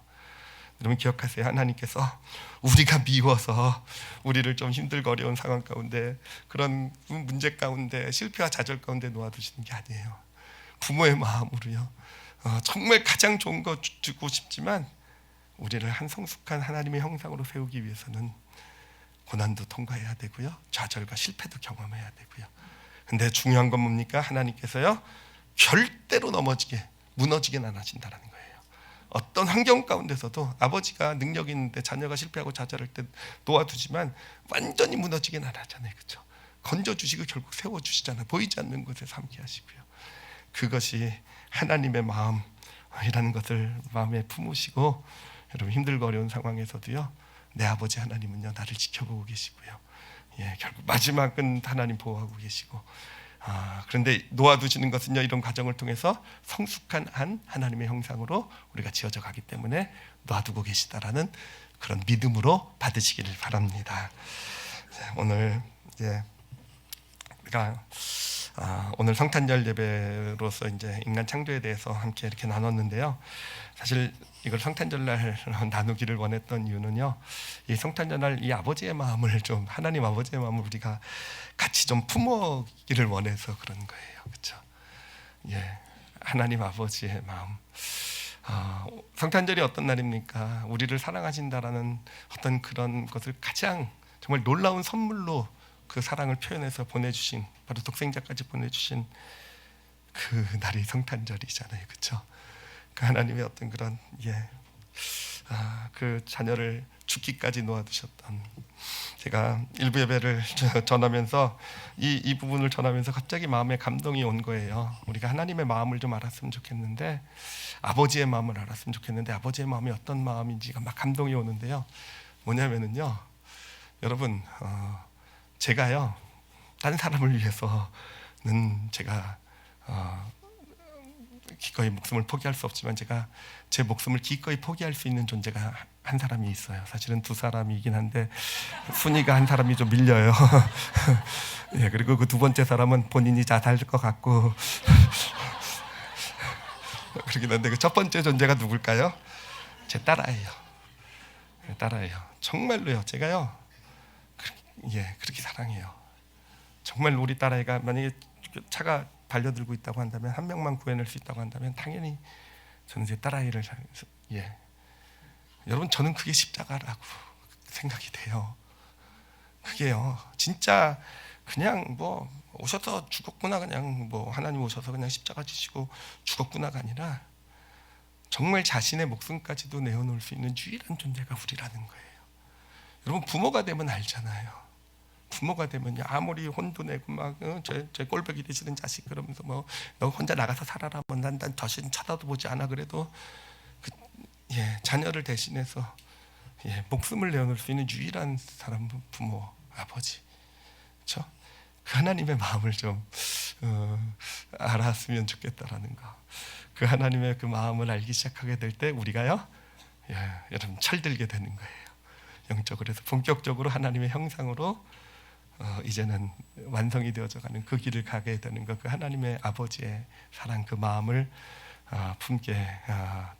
여러분 기억하세요. 하나님께서 우리가 미워서 우리를 좀 힘들고 어려운 상황 가운데, 그런 문제 가운데, 실패와 좌절 가운데 놓아두시는 게 아니에요. 부모의 마음으로요 정말 가장 좋은 거 주고 싶지만 우리를 한 성숙한 하나님의 형상으로 세우기 위해서는 고난도 통과해야 되고요 좌절과 실패도 경험해야 되고요. 근데 중요한 건 뭡니까? 하나님께서요 절대로 무너지게는 안 하신다라는 거예요. 어떤 환경 가운데서도 아버지가 능력이 있는데 자녀가 실패하고 좌절할 때 놓아두지만 완전히 무너지게는 안 하잖아요. 그렇죠? 건져주시고 결국 세워주시잖아요. 보이지 않는 곳에서 함께 하시고요. 그것이 하나님의 마음이라는 것을 마음에 품으시고, 여러분 힘들고 어려운 상황에서도요 내 아버지 하나님은요 나를 지켜보고 계시고요 결국 마지막은 하나님 보호하고 계시고, 그런데 놓아두시는 것은요 이런 과정을 통해서 성숙한 한 하나님의 형상으로 우리가 지어져 가기 때문에 놔두고 계시다라는 그런 믿음으로 받으시기를 바랍니다. 오늘 우리가 오늘 성탄절 예배로서 이제 인간 창조에 대해서 함께 이렇게 나눴는데요. 사실 이걸 성탄절날 나누기를 원했던 이유는요, 이 성탄절날 이 아버지의 마음을 좀, 하나님 아버지의 마음을 우리가 같이 좀 품어기를 원해서 그런 거예요. 그렇죠? 하나님 아버지의 마음. 성탄절이 어떤 날입니까? 우리를 사랑하신다라는 어떤 그런 것을 가장 정말 놀라운 선물로 그 사랑을 표현해서 보내주신, 바로 독생자까지 보내주신 그 날이 성탄절이잖아요, 그렇죠? 그 하나님의 어떤 그런 그 자녀를 죽기까지 놓아두셨던, 제가 일부 예배를 전하면서 이 부분을 전하면서 갑자기 마음에 감동이 온 거예요. 우리가 하나님의 마음을 좀 알았으면 좋겠는데, 아버지의 마음을 알았으면 좋겠는데, 아버지의 마음이 어떤 마음인지가 막 감동이 오는데요. 뭐냐면은요, 여러분, 제가요 다른 사람을 위해서는 제가 기꺼이 목숨을 포기할 수 없지만, 제가 제 목숨을 기꺼이 포기할 수 있는 존재가 한 사람이 있어요. 사실은 두 사람이긴 한데 순위가 한 사람이 좀 밀려요. 예, 그리고 그 두 번째 사람은 본인이 자살할 것 같고 그러긴 한데, 그 첫 번째 존재가 누굴까요? 제 딸아이예요. 딸아이예요. 정말로요. 제가요, 그렇게 사랑해요. 정말 우리 딸아이가 만약에 차가 달려들고 있다고 한다면, 한 명만 구해낼 수 있다고 한다면 당연히 저는 제 딸아이를 여러분, 저는 그게 십자가라고 생각이 돼요. 그게요, 진짜 그냥 뭐 오셔서 죽었구나, 그냥 뭐 하나님 오셔서 그냥 십자가 지시고 죽었구나가 아니라, 정말 자신의 목숨까지도 내어놓을 수 있는 유일한 존재가 우리라는 거예요. 여러분, 부모가 되면 알잖아요. 부모가 되면요, 아무리 혼도 내고 막 제 꼴보기 되시는 자식 그러면서 뭐 너 혼자 나가서 살아라, 뭐 난 다시는 쳐다도 보지 않아, 그래도 자녀를 대신해서 목숨을 내어놓을 수 있는 유일한 사람은 부모, 아버지. 그렇죠? 그 하나님의 마음을 좀 알았으면 좋겠다라는 거. 그 하나님의 그 마음을 알기 시작하게 될 때 우리가요, 여러분, 철들게 되는 거예요. 영적으로 해서 본격적으로 하나님의 형상으로 이제는 완성이 되어져가는 그 길을 가게 되는 것, 그 하나님의 아버지의 사랑, 그 마음을 품게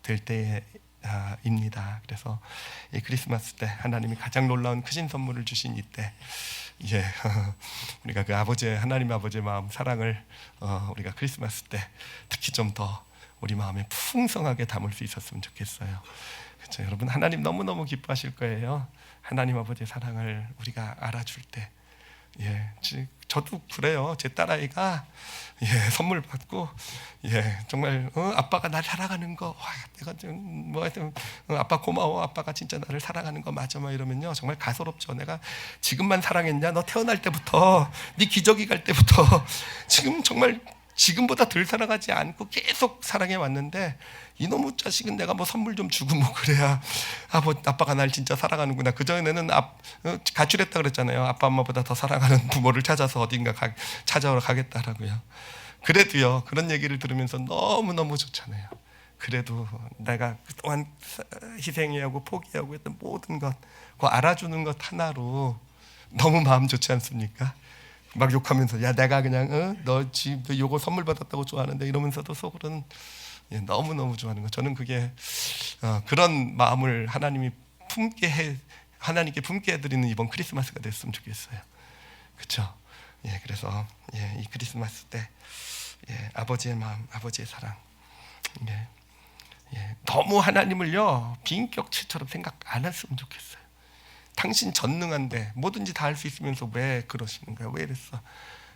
될 때입니다. 그래서 이 크리스마스 때 하나님이 가장 놀라운 크신 선물을 주신 이때, 우리가 그 아버지의, 하나님 아버지의 마음, 사랑을 우리가 크리스마스 때 특히 좀 더 우리 마음에 풍성하게 담을 수 있었으면 좋겠어요. 그렇죠? 여러분, 하나님 너무너무 기뻐하실 거예요. 하나님 아버지의 사랑을 우리가 알아줄 때. 저도 그래요. 제 딸아이가 선물 받고 정말 아빠가 날 사랑하는 거, 와, 내가 좀 아빠 고마워, 아빠가 진짜 나를 사랑하는 거 맞아, 막 이러면요, 정말 가소롭죠. 내가 지금만 사랑했냐? 너 태어날 때부터, 네 기저귀 갈 때부터 지금 정말 지금보다 덜 사랑하지 않고 계속 사랑해 왔는데, 이놈의 자식은 내가 뭐 선물 좀 주고 뭐 그래야 아빠가 날 진짜 사랑하는구나. 그전에는 가출했다 그랬잖아요. 아빠 엄마보다 더 사랑하는 부모를 찾아서 어딘가 찾아오러 가겠다라고요. 그래도요, 그런 얘기를 들으면서 너무너무 좋잖아요. 그래도 내가 그동안 희생하고 포기하고 했던 모든 것, 그거 알아주는 것 하나로 너무 마음 좋지 않습니까? 막 욕하면서, 야, 내가 그냥 너 지금 요거 선물 받았다고 좋아하는데, 이러면서도 속으로는 너무너무 좋아하는 거. 저는 그게 그런 마음을 하나님이 하나님께 품게 해드리는 이번 크리스마스가 됐으면 좋겠어요. 그렇죠? 그래서 이 크리스마스 때 아버지의 마음, 아버지의 사랑, 너무 하나님을요 비인격체처럼 생각 안 했으면 좋겠어요. 당신 전능한데 뭐든지 다 할 수 있으면서 왜 그러시는 거야? 왜 이랬어?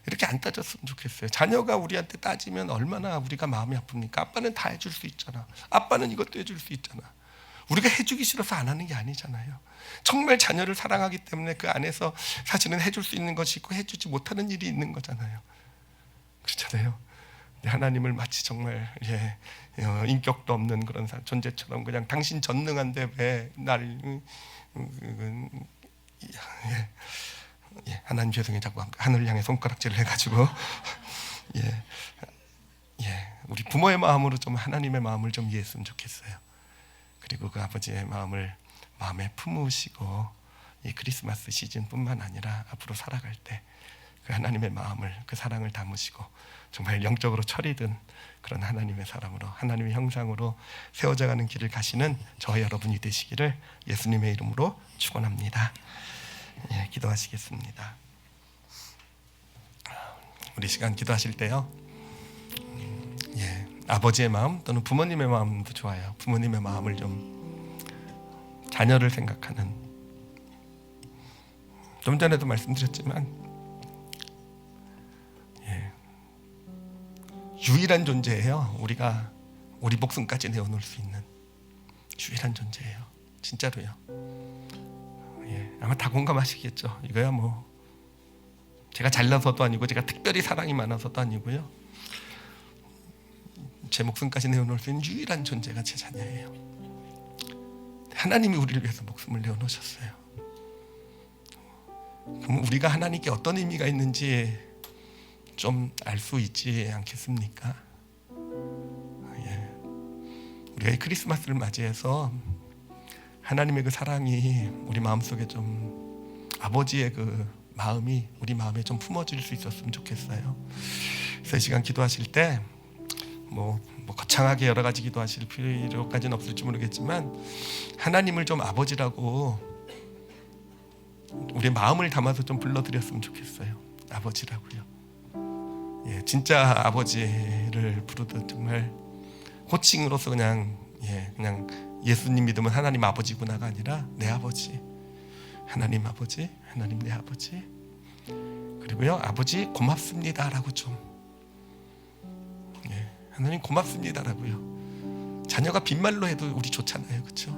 이렇게 안 따졌으면 좋겠어요. 자녀가 우리한테 따지면 얼마나 우리가 마음이 아픕니까? 아빠는 다 해줄 수 있잖아. 아빠는 이것도 해줄 수 있잖아. 우리가 해주기 싫어서 안 하는 게 아니잖아요. 정말 자녀를 사랑하기 때문에 그 안에서 사실은 해줄 수 있는 것이 있고 해주지 못하는 일이 있는 거잖아요. 그렇잖아요. 하나님을 마치 정말 인격도 없는 그런 존재처럼, 그냥 당신 전능한데 왜 날 하나님 죄송해요, 자꾸 하늘을 향해 손가락질을 해가지고 우리 부모의 마음으로 좀 하나님의 마음을 좀 이해했으면 좋겠어요. 그리고 그 아버지의 마음을 마음에 품으시고, 이 크리스마스 시즌뿐만 아니라 앞으로 살아갈 때 그 하나님의 마음을, 그 사랑을 담으시고 정말 영적으로 철이 든 그런 하나님의 사람으로, 하나님의 형상으로 세워져가는 길을 가시는 저와 여러분이 되시기를 예수님의 이름으로 축원합니다. 기도하시겠습니다. 우리 시간 기도하실 때요, 아버지의 마음 또는 부모님의 마음도 좋아요. 부모님의 마음을 좀, 자녀를 생각하는, 좀 전에도 말씀드렸지만 유일한 존재예요. 우리가 우리 목숨까지 내어놓을 수 있는 유일한 존재예요. 진짜로요. 예, 아마 다 공감하시겠죠. 이거야 뭐 제가 잘나서도 아니고 제가 특별히 사랑이 많아서도 아니고요. 제 목숨까지 내어놓을 수 있는 유일한 존재가 제 자녀예요. 하나님이 우리를 위해서 목숨을 내어놓으셨어요. 그럼 우리가 하나님께 어떤 의미가 있는지 좀 알 수 있지 않겠습니까? 예. 우리가 이 크리스마스를 맞이해서 하나님의 그 사랑이 우리 마음속에 좀 아버지의 그 마음이 우리 마음에 좀 품어질 수 있었으면 좋겠어요. 그래서 이 시간 기도하실 때 뭐 거창하게 여러 가지 기도하실 필요까지는 없을지 모르겠지만 하나님을 좀 아버지라고 우리의 마음을 담아서 좀 불러드렸으면 좋겠어요. 아버지라고요. 예, 진짜 아버지를 부르듯 정말 호칭으로서 그냥 예수님 믿으면 하나님 아버지구나가 아니라 내 아버지, 하나님 아버지, 하나님 내 아버지. 그리고요, 아버지 고맙습니다라고 좀 하나님 고맙습니다라고요. 자녀가 빈말로 해도 우리 좋잖아요, 그렇죠?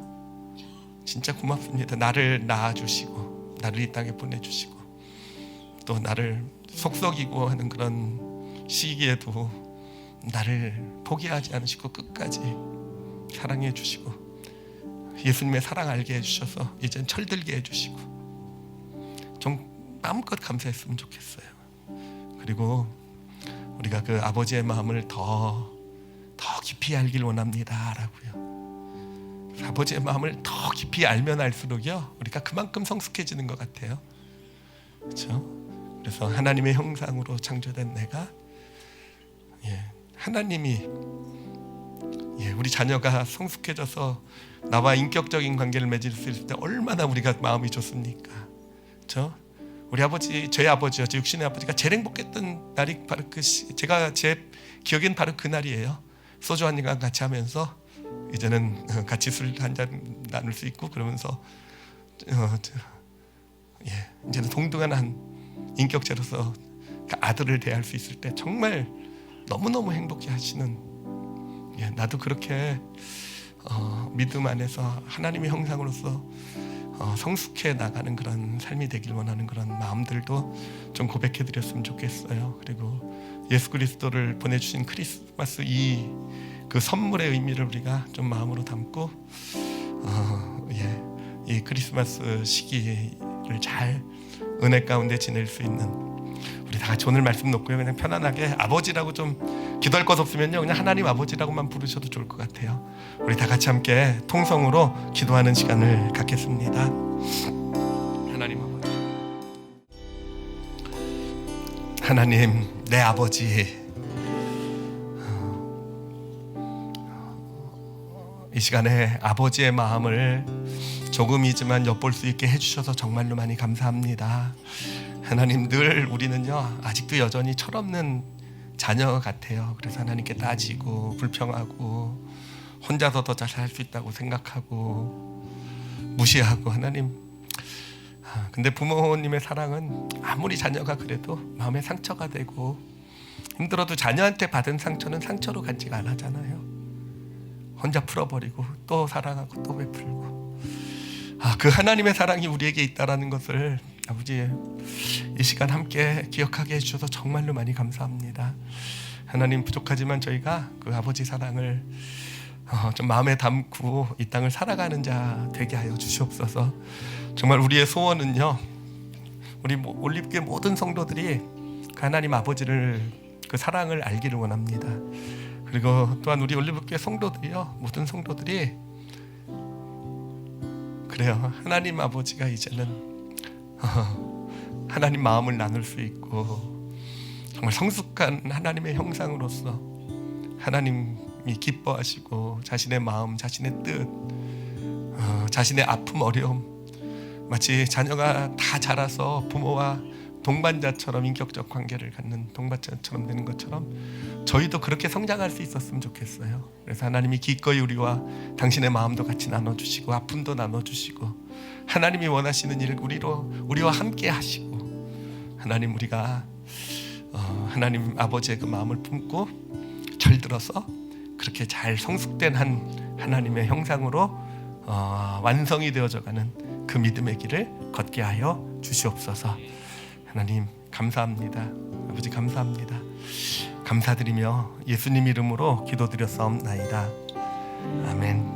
진짜 고맙습니다. 나를 낳아주시고 나를 이 땅에 보내주시고 또 나를 속썩이고 하는 그런 시기에도 나를 포기하지 않으시고 끝까지 사랑해 주시고 예수님의 사랑 알게 해주셔서 이젠 철들게 해주시고 좀 마음껏 감사했으면 좋겠어요. 그리고 우리가 그 아버지의 마음을 더 깊이 알길 원합니다 라고요. 아버지의 마음을 더 깊이 알면 알수록요 우리가 그만큼 성숙해지는 것 같아요. 그렇죠? 그래서 하나님의 형상으로 창조된 내가 하나님이 우리 자녀가 성숙해져서 나와 인격적인 관계를 맺을 수 있을 때 얼마나 우리가 마음이 좋습니까? 그렇죠? 우리 아버지, 저희 아버지요, 제 육신의 아버지가 제일 행복했던 날이 바로 제가 제 기억엔 바로 그 날이에요. 소주 한 잔 같이 하면서 이제는 같이 술 한 잔 나눌 수 있고 그러면서 이제는 동등한 한 인격체로서 아들을 대할 수 있을 때 정말 너무너무 행복해 하시는 나도 그렇게 믿음 안에서 하나님의 형상으로서 성숙해 나가는 그런 삶이 되길 원하는 그런 마음들도 좀 고백해 드렸으면 좋겠어요. 그리고 예수 그리스도를 보내주신 크리스마스 그 선물의 의미를 우리가 좀 마음으로 담고 이 크리스마스 시기를 잘 은혜 가운데 지낼 수 있는 우리 다 같이 오늘 말씀 놓고요 그냥 편안하게 아버지라고 좀 기도할 것 없으면요 그냥 하나님 아버지라고만 부르셔도 좋을 것 같아요. 우리 다 같이 함께 통성으로 기도하는 시간을 갖겠습니다. 하나님 아버지, 하나님 내 아버지, 이 시간에 아버지의 마음을 조금이지만 엿볼 수 있게 해주셔서 정말로 많이 감사합니다. 하나님 늘 우리는요 아직도 여전히 철없는 자녀 같아요. 그래서 하나님께 따지고 불평하고 혼자서 더 잘 살 수 있다고 생각하고 무시하고 하나님 근데 부모님의 사랑은 아무리 자녀가 그래도 마음에 상처가 되고 힘들어도 자녀한테 받은 상처는 상처로 간지가 안 하잖아요. 혼자 풀어버리고 또 사랑하고 또 베풀고 그 하나님의 사랑이 우리에게 있다라는 것을 아버지 이 시간 함께 기억하게 해주셔서 정말로 많이 감사합니다. 하나님 부족하지만 저희가 그 아버지 사랑을 좀 마음에 담고 이 땅을 살아가는 자 되게 하여 주시옵소서. 정말 우리의 소원은요 우리 올림교회 모든 성도들이 그 하나님 아버지를 그 사랑을 알기를 원합니다. 그리고 또한 우리 올림교회 성도들이요 모든 성도들이 그래요 하나님 아버지가 이제는 하나님 마음을 나눌 수 있고 정말 성숙한 하나님의 형상으로서 하나님이 기뻐하시고 자신의 마음, 자신의 뜻, 자신의 아픔, 어려움 마치 자녀가 다 자라서 부모와 동반자처럼 인격적 관계를 갖는 동반자처럼 되는 것처럼 저희도 그렇게 성장할 수 있었으면 좋겠어요. 그래서 하나님이 기꺼이 우리와 당신의 마음도 같이 나눠주시고 아픔도 나눠주시고 하나님이 원하시는 일을 우리와 함께 하시고 하나님 우리가 하나님 아버지의 그 마음을 품고 철들어서 그렇게 잘 성숙된 한 하나님의 형상으로 완성이 되어져가는 그 믿음의 길을 걷게 하여 주시옵소서. 하나님 감사합니다. 아버지 감사합니다. 감사드리며 예수님 이름으로 기도드렸사옵나이다. 아멘.